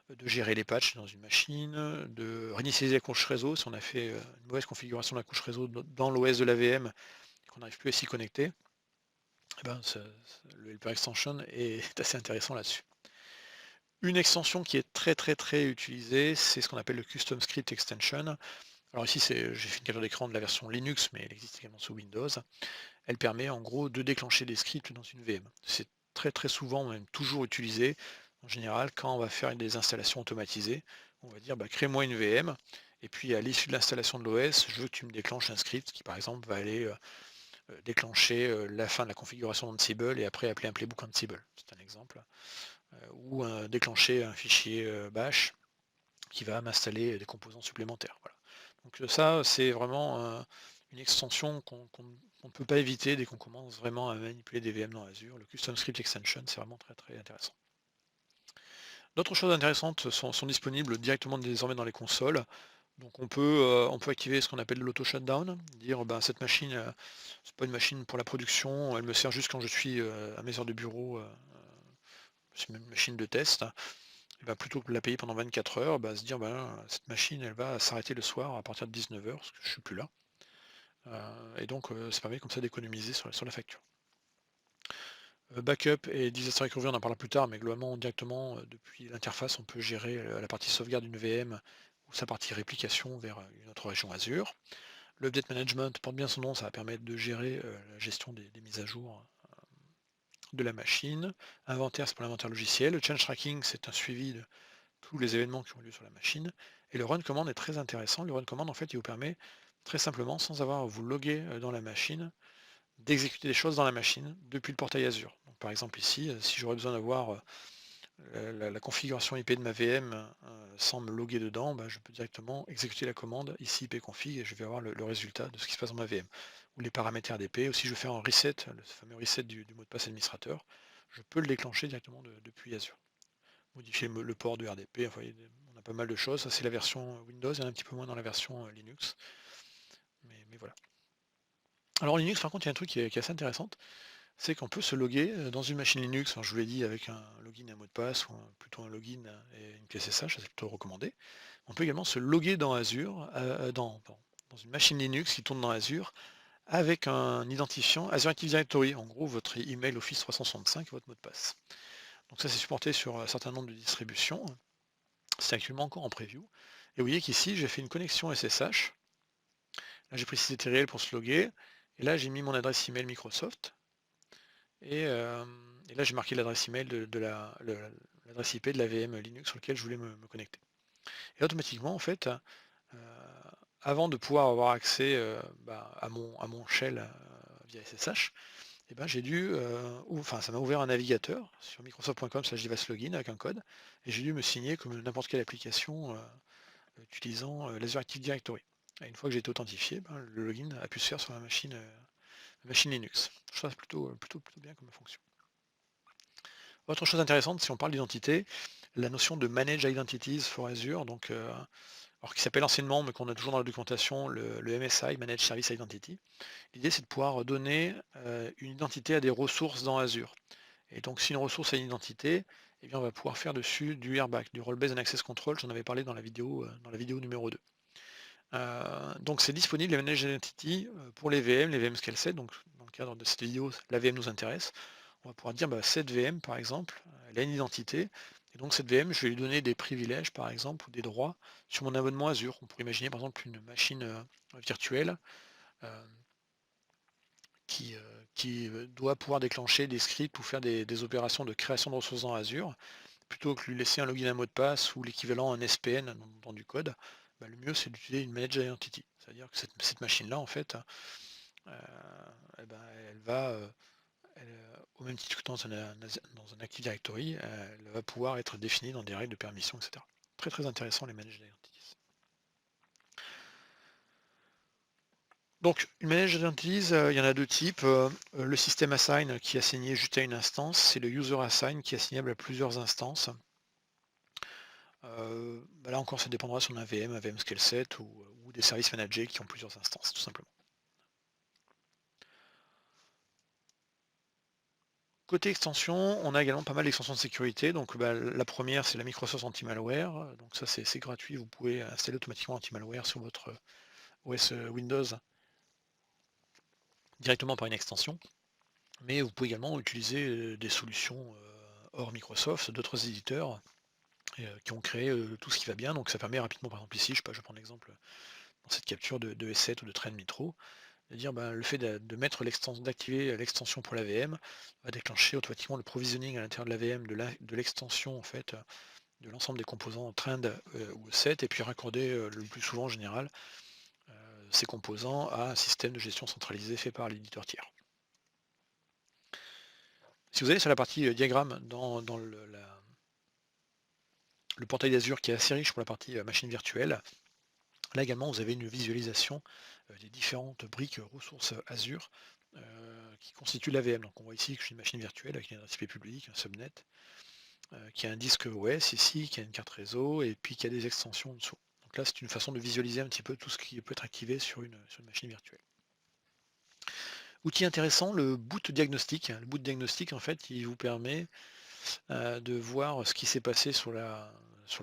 de gérer les patchs dans une machine, de réinitialiser la couche réseau si on a fait une mauvaise configuration de la couche réseau dans l'OS de l'AVM et qu'on n'arrive plus à s'y connecter. Eh ben, le helper extension est assez intéressant là-dessus. Une extension qui est très utilisée, c'est ce qu'on appelle le custom script extension. Alors ici, j'ai fait une capture d'écran de la version Linux, mais elle existe également sous Windows. Elle permet en gros de déclencher des scripts dans une VM. C'est très souvent, même toujours utilisé, en général, quand on va faire des installations automatisées. On va dire, bah, crée-moi une VM, et puis à l'issue de l'installation de l'OS, je veux que tu me déclenches un script qui, par exemple, va aller déclencher la fin de la configuration d'Ansible et après appeler un playbook Ansible. C'est un exemple. Ou déclencher un fichier bash qui va m'installer des composants supplémentaires. Voilà. Donc ça, c'est vraiment une extension qu'on ne peut pas éviter dès qu'on commence vraiment à manipuler des VM dans Azure. Le Custom Script Extension, c'est vraiment très intéressant. D'autres choses intéressantes sont disponibles directement désormais dans les consoles. Donc on peut activer ce qu'on appelle l'auto shutdown, dire ben, cette machine, c'est pas une machine pour la production, elle me sert juste quand je suis à mes heures de bureau, c'est une machine de test. Et bah, plutôt que de la payer pendant 24 heures, bah, se dire ben, cette machine elle va s'arrêter le soir à partir de 19 h parce que je suis plus là. Et donc ça permet comme ça d'économiser sur la facture. Backup et Disaster Recovery, on en parlera plus tard, mais globalement directement depuis l'interface on peut gérer la partie sauvegarde d'une VM ou sa partie réplication vers une autre région Azure. Le Update Management porte bien son nom, ça va permettre de gérer la gestion des mises à jour de la machine. Inventaire, c'est pour l'inventaire logiciel. Le Change Tracking, c'est un suivi de tous les événements qui ont lieu sur la machine. Et le Run Command est très intéressant. Le Run Command, en fait, il vous permet très simplement, sans avoir à vous loguer dans la machine, d'exécuter des choses dans la machine depuis le portail Azure. Donc, par exemple ici, si j'aurais besoin d'avoir la configuration IP de ma VM sans me loguer dedans, bah, je peux directement exécuter la commande ici ipconfig et je vais avoir le résultat de ce qui se passe dans ma VM. Ou les paramètres RDP, ou si je veux faire un reset, le fameux reset du mot de passe administrateur, je peux le déclencher directement depuis Azure. Modifier le port de RDP, enfin, on a pas mal de choses. Ça c'est la version Windows, il y en a un petit peu moins dans la version Linux. Mais voilà. Alors Linux par contre il y a un truc qui est assez intéressant, c'est qu'on peut se loguer dans une machine Linux, alors je vous l'ai dit avec un login et un mot de passe, ou plutôt un login et une pièce SSH, ça c'est plutôt recommandé. On peut également se loguer dans Azure, dans une machine Linux qui tourne dans Azure, avec un identifiant Azure Active Directory, en gros votre email Office 365 et votre mot de passe. Donc ça c'est supporté sur un certain nombre de distributions, c'est actuellement encore en preview. Et vous voyez qu'ici j'ai fait une connexion SSH, là j'ai précisé TRL pour se loguer, et là j'ai mis mon adresse email Microsoft, et là j'ai marqué l'adresse email de l'adresse IP de la VM Linux sur laquelle je voulais me connecter. Et automatiquement en fait, avant de pouvoir avoir accès à mon shell via SSH, et ben, j'ai dû, ça m'a ouvert un navigateur sur microsoft.com/device-login avec un code, et j'ai dû me signer comme n'importe quelle application utilisant l'Azure Active Directory. Et une fois que j'ai été authentifié, ben, le login a pu se faire sur la machine Linux. Je trouve ça plutôt bien comme fonction. Autre chose intéressante, si on parle d'identité, la notion de Manage Identities for Azure, donc, alors qui s'appelle anciennement, mais qu'on a toujours dans la documentation, le MSI, Manage Service Identity. L'idée, c'est de pouvoir donner une identité à des ressources dans Azure. Et donc, si une ressource a une identité, eh bien, on va pouvoir faire dessus du RBAC, du Role Based on Access Control, j'en avais parlé dans la vidéo numéro 2. Donc c'est disponible les Managed Identity, pour les VM Scale Set. Donc dans le cadre de cette vidéo, la VM nous intéresse. On va pouvoir dire, bah, cette VM par exemple, elle a une identité et donc cette VM, je vais lui donner des privilèges par exemple ou des droits sur mon abonnement Azure. On pourrait imaginer par exemple une machine, virtuelle, hem, qui doit pouvoir déclencher des scripts ou faire des opérations de création de ressources dans Azure. Plutôt que lui laisser un login, un mot de passe ou l'équivalent, un SPN dans du code, bah, le mieux c'est d'utiliser une managed identity. C'est-à-dire que cette machine-là, en fait, heu, et ben, elle va, au même titre que dans un Active Directory, elle va pouvoir être définie dans des règles de permission, et cetera. Très, très intéressant les managed identities. Donc une managed identities, il y en a 2 types, le système assign qui est assigné juste à une instance, c'est le user assign qui est assignable à plusieurs instances. Bah, là encore, ça dépendra si on a un VM scale set ou des services managés qui ont plusieurs instances, tout simplement. Côté extension, on a également pas mal d'extensions de sécurité. Donc bah, la première, c'est la Microsoft Anti-Malware. Donc ça, c'est gratuit. Vous pouvez installer automatiquement Anti-Malware sur votre OS Windows directement par une extension. Mais vous pouvez également utiliser des solutions hors Microsoft, d'autres éditeurs qui ont créé tout ce qui va bien. Donc ça permet rapidement, par exemple ici, je sais pas, je prends l'exemple dans cette capture de S7 ou de Trend Mitro, de dire ben, le fait de mettre l'extension, d'activer l'extension pour la VM va déclencher automatiquement le provisioning à l'intérieur de la VM de l'extension en fait de l'ensemble des composants Trend ou set et puis raccorder le plus souvent en général ces composants à un système de gestion centralisé fait par l'éditeur tiers. Si vous allez sur la partie diagramme dans le portail d'Azure qui est assez riche pour la partie machine virtuelle, là également vous avez une visualisation des différentes briques ressources Azure qui constituent l'AVM. Donc on voit ici que j'ai une machine virtuelle avec une adresse IP publique, un subnet, qui a un disque OS ici, qui a une carte réseau, et puis qui a des extensions en dessous. Donc là, c'est une façon de visualiser un petit peu tout ce qui peut être activé sur une machine virtuelle. Outil intéressant, le boot diagnostic. Le boot diagnostic, en fait, il vous permet de voir ce qui s'est passé sur la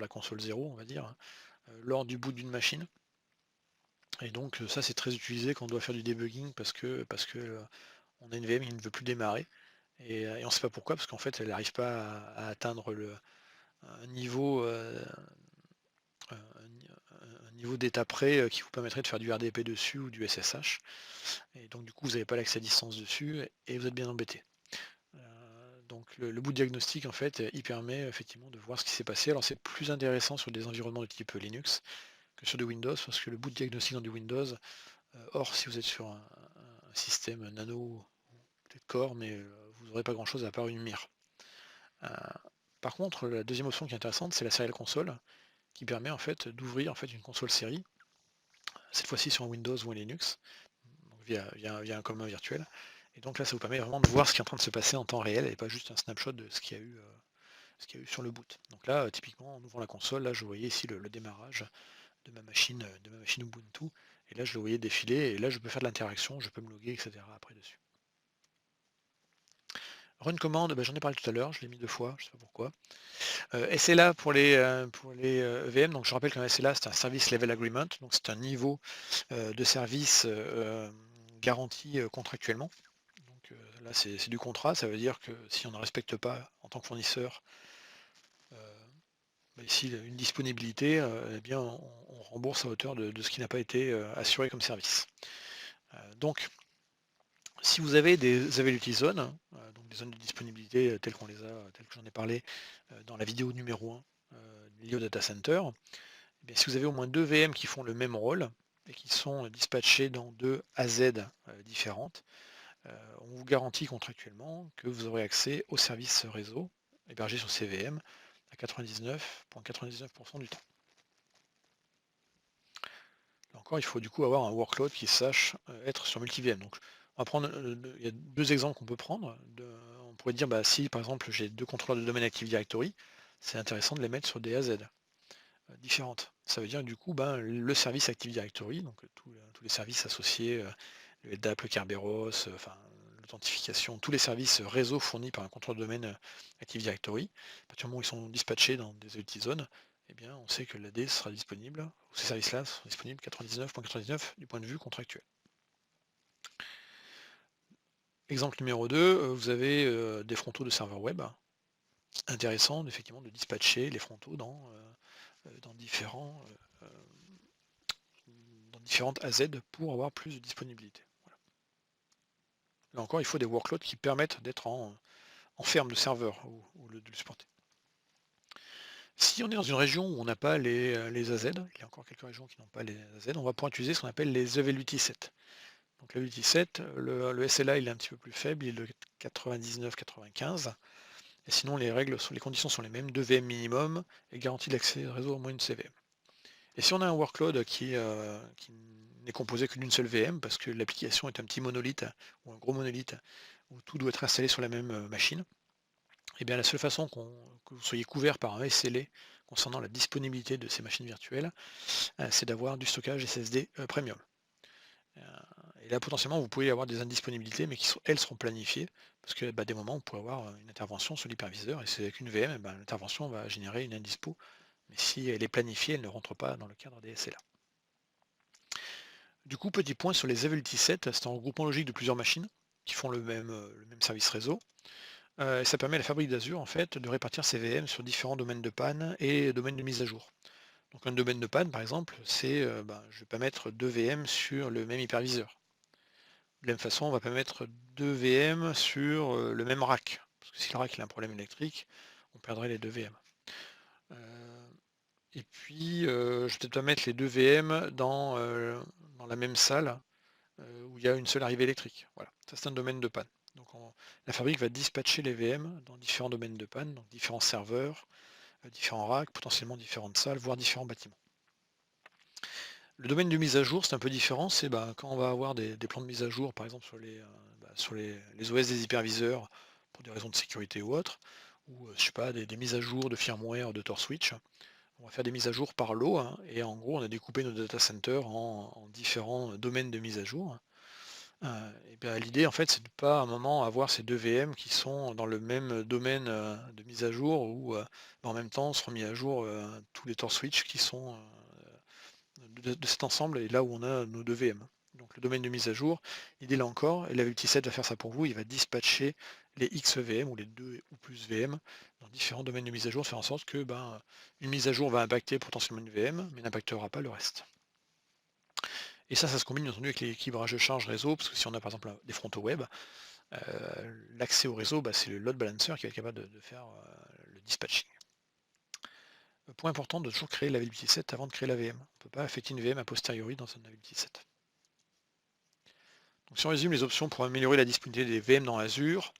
console 0, on va dire, lors du boot d'une machine. Et donc ça, c'est très utilisé quand on doit faire du debugging parce que on a une VM qui ne veut plus démarrer. Et on ne sait pas pourquoi, parce qu'en fait, elle n'arrive pas à atteindre un niveau, un niveau d'état près qui vous permettrait de faire du RDP dessus ou du SSH. Et donc du coup, vous n'avez pas l'accès à distance dessus et vous êtes bien embêté. Donc le boot diagnostic, en fait, il permet effectivement de voir ce qui s'est passé. Alors c'est plus intéressant sur des environnements de type Linux que sur du Windows, parce que le boot diagnostic dans du Windows, or si vous êtes sur un système nano, peut-être Core, mais vous n'aurez pas grand-chose à part une mire. Par contre, la deuxième option qui est intéressante, c'est la serial console, qui permet en fait d'ouvrir en fait une console série, cette fois-ci sur un Windows ou un Linux, donc via un commun virtuel. Et donc là, ça vous permet vraiment de voir ce qui est en train de se passer en temps réel et pas juste un snapshot de ce qu'il y a eu sur le boot. Donc là, typiquement, en ouvrant la console, là, je voyais ici le démarrage de ma machine Ubuntu, et là, je le voyais défiler, et là, je peux faire de l'interaction, je peux me loguer, etc. après dessus. Run command, j'en ai parlé tout à l'heure, je l'ai mis 2 fois, je ne sais pas pourquoi. SLA pour les VM, donc je rappelle qu'un SLA c'est un Service Level Agreement, donc c'est un niveau de service garanti contractuellement. Donc là c'est du contrat, ça veut dire que si on ne respecte pas en tant que fournisseur ici une disponibilité, eh bien on rembourse à hauteur de ce qui n'a pas été assuré comme service. Donc si vous avez des availability zones, donc des zones de disponibilité telles que j'en ai parlé dans la vidéo numéro 1 liée au data center, eh bien, si vous avez au moins 2 VM qui font le même rôle et qui sont dispatchés dans 2 AZ différentes, on vous garantit contractuellement que vous aurez accès aux services réseau hébergés sur ces VM à 99,99% du temps. Là encore, il faut du coup avoir un workload qui sache être sur multi-VM. Donc, on va prendre, il y a 2 exemples qu'on peut prendre. On pourrait dire, si par exemple j'ai 2 contrôleurs de domaine Active Directory, c'est intéressant de les mettre sur des AZ différentes. Ça veut dire que du coup, le service Active Directory, donc tous les services associés, le LDAP, le Kerberos, enfin l'authentification, tous les services réseau fournis par un contrôleur de domaine Active Directory, à partir du moment où ils sont dispatchés dans des multi-zones, eh bien, on sait que l'AD sera disponible, ou ces services-là sont disponibles 99,99 du point de vue contractuel. Exemple numéro 2, vous avez des frontaux de serveurs web. Intéressant effectivement de dispatcher les frontaux dans différentes AZ pour avoir plus de disponibilité. Voilà. Là encore, il faut des workloads qui permettent d'être en ferme de serveur ou de le supporter. Si on est dans une région où on n'a pas les AZ, il y a encore quelques régions qui n'ont pas les AZ, on va pouvoir utiliser ce qu'on appelle les Availability Set. Donc l'Availability Set, le SLA il est un petit peu plus faible, il est de 99-95. Et sinon les conditions sont les mêmes, 2 VM minimum et garantie d'accès au réseau au moins une CVM. Et si on a un workload qui n'est composé que d'une seule VM, parce que l'application est un petit monolithe ou un gros monolithe, où tout doit être installé sur la même machine, et bien la seule façon que vous soyez couvert par un SLA concernant la disponibilité de ces machines virtuelles, c'est d'avoir du stockage SSD premium. Et là potentiellement vous pouvez avoir des indisponibilités, mais elles seront planifiées, parce que des moments on pourrait avoir une intervention sur l'hyperviseur, et c'est avec une VM, l'intervention va générer une indispo, mais si elle est planifiée, elle ne rentre pas dans le cadre des SLA. Du coup, petit point sur les Availability Set, c'est un regroupement logique de plusieurs machines qui font le même service réseau. Et ça permet à la fabrique d'Azure en fait, de répartir ses VM sur différents domaines de panne et domaines de mise à jour. Donc un domaine de panne, par exemple, c'est je ne vais pas mettre 2 VM sur le même hyperviseur. De la même façon, on ne va pas mettre 2 VM sur le même rack. Parce que si le rack il a un problème électrique, on perdrait les 2 VM. Et puis, je ne vais peut-être pas mettre les 2 VM dans la même salle où il y a une seule arrivée électrique. Voilà, ça c'est un domaine de panne. Donc la fabrique va dispatcher les VM dans différents domaines de panne, donc différents serveurs, différents racks, potentiellement différentes salles, voire différents bâtiments. Le domaine de mise à jour, c'est un peu différent, c'est quand on va avoir des plans de mise à jour, par exemple sur les OS des hyperviseurs, pour des raisons de sécurité ou autres, ou je sais pas, des mises à jour de firmware, de Tor switch. On va faire des mises à jour par lot, hein, et en gros on a découpé nos data centers en différents domaines de mise à jour. Et bien l'idée en fait c'est de pas à un moment avoir ces 2 VM qui sont dans le même domaine de mise à jour où en même temps seront mis à jour tous les Tor switch qui sont de cet ensemble et là où on a nos 2 VM. Donc le domaine de mise à jour, l'idée là encore, et la 7 va faire ça pour vous, il va dispatcher les X VM ou les 2 ou plus VM dans différents domaines de mise à jour, faire en sorte que une mise à jour va impacter potentiellement une VM, mais n'impactera pas le reste. Et ça se combine bien entendu avec l'équilibrage de charge réseau, parce que si on a par exemple des frontaux web, l'accès au réseau, c'est le load balancer qui va être capable de faire le dispatching. Point important de toujours créer l'availability set avant de créer la VM. On ne peut pas affecter une VM a posteriori dans un availability set. Donc si on résume les options pour améliorer la disponibilité des VM dans Azure,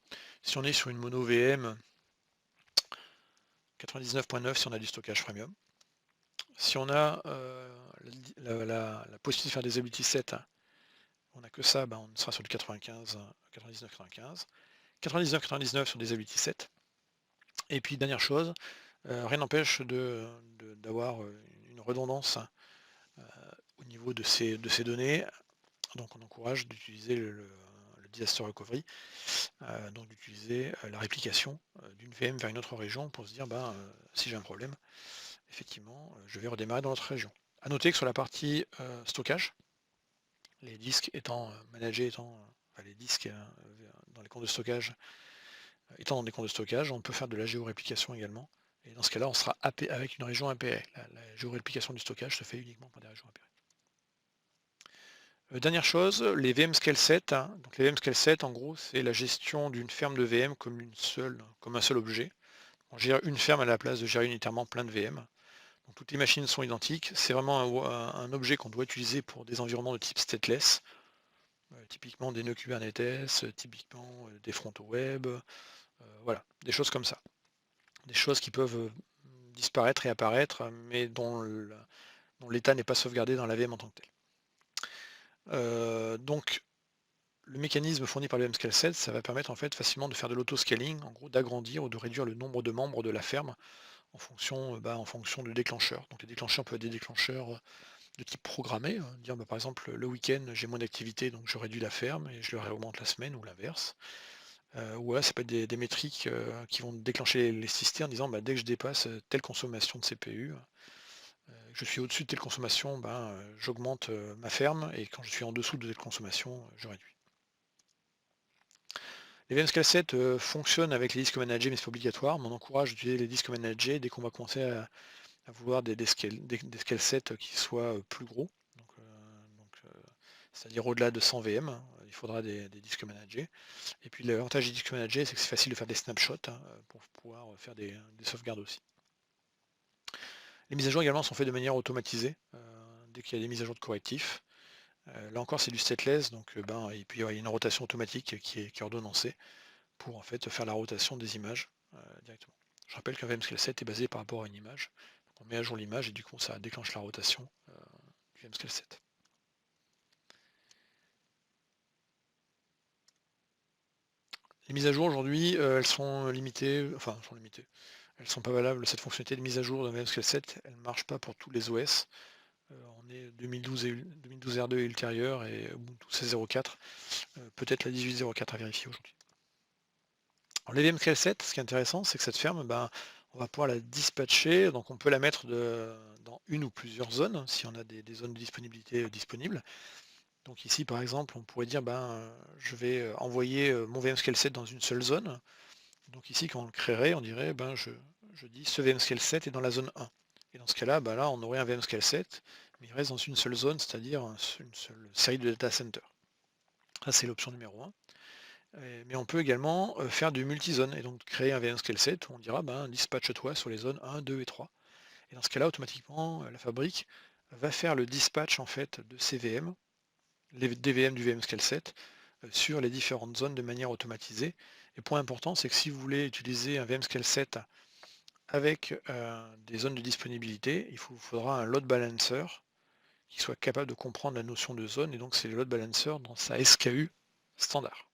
si on est sur une mono VM, 99.9 si on a du stockage premium. Si on a la possibilité de faire des availability sets, on n'a que ça, on sera sur du 95, 99-95. 99-99 sur des availability sets. Et puis dernière chose, rien n'empêche d'avoir une redondance au niveau de ces données. Donc on encourage d'utiliser le disaster recovery, donc d'utiliser la réplication d'une VM vers une autre région pour se dire si j'ai un problème, effectivement, je vais redémarrer dans l'autre région. A noter que sur la partie stockage, les disques étant managés, les disques dans les comptes de stockage étant dans des comptes de stockage, on peut faire de la géoréplication également. Et dans ce cas-là, on sera avec une région API. La géoréplication du stockage se fait uniquement par des régions API. Dernière chose, les VM Scale Set. Donc les VM Scale Set, en gros, c'est la gestion d'une ferme de VM comme un seul objet. On gère une ferme à la place de gérer unitairement plein de VM. Donc toutes les machines sont identiques. C'est vraiment un objet qu'on doit utiliser pour des environnements de type stateless. Typiquement des nœuds Kubernetes, typiquement des frontaux web, voilà, des choses comme ça. Des choses qui peuvent disparaître et apparaître, mais dont l'état n'est pas sauvegardé dans la VM en tant que tel. Donc le mécanisme fourni par le MScale 7, ça va permettre en fait facilement de faire de l'autoscaling, en gros d'agrandir ou de réduire le nombre de membres de la ferme en fonction de déclencheurs. Donc les déclencheurs peuvent être des déclencheurs de type programmé, dire par exemple le week-end j'ai moins d'activité donc je réduis la ferme et je le réaugmente la semaine ou l'inverse. Ou là ça peut être des métriques qui vont déclencher l'élasticité en disant dès que je dépasse telle consommation de CPU, je suis au-dessus de telle consommation, j'augmente ma ferme, et quand je suis en dessous de telle consommation, je réduis. Les VM Scale 7 fonctionnent avec les disques managés, mais c'est pas obligatoire, mais on encourage d'utiliser les disques managés dès qu'on va commencer à vouloir des scale sets qui soient plus gros. C'est-à-dire au-delà de 100 VM, il faudra des disques managés. Et puis l'avantage des disques managés, c'est que c'est facile de faire des snapshots, pour pouvoir faire des sauvegardes aussi. Les mises à jour également sont faites de manière automatisée, dès qu'il y a des mises à jour de correctifs. Là encore, c'est du stateless, donc et puis il y a une rotation automatique qui est ordonnancée pour en fait faire la rotation des images directement. Je rappelle qu'un VMScale 7 est basé par rapport à une image. Donc on met à jour l'image et du coup ça déclenche la rotation du VMScale 7. Les mises à jour aujourd'hui, elles sont limitées, elles sont pas valables. Cette fonctionnalité de mise à jour de VMScale 7, elle ne marche pas pour tous les OS. On est 2012 R2 et ultérieur, et Ubuntu 16.04, peut-être la 18.04 à vérifier aujourd'hui. Alors, les VMScale 7, ce qui est intéressant, c'est que cette ferme, on va pouvoir la dispatcher, donc on peut la mettre dans une ou plusieurs zones, si on a des zones de disponibilité disponibles. Donc ici, par exemple, on pourrait dire, je vais envoyer mon VMScale 7 dans une seule zone. Donc ici, quand on le créerait, on dirait, je dis ce VMScale 7 est dans la zone 1. Et dans ce cas-là, là, on aurait un VMScale 7, mais il reste dans une seule zone, c'est-à-dire une seule série de data centers. Ça, c'est l'option numéro 1. Mais on peut également faire du multizone, et donc créer un VMScale 7 où on dira, dispatche-toi sur les zones 1, 2 et 3. Et dans ce cas-là, automatiquement, la fabrique va faire le dispatch en fait de ces VM, les DVM du VMScale 7, sur les différentes zones de manière automatisée. Et point important, c'est que si vous voulez utiliser un VMScale 7 avec des zones de disponibilité, il vous faudra un load balancer qui soit capable de comprendre la notion de zone, et donc c'est le load balancer dans sa SKU standard.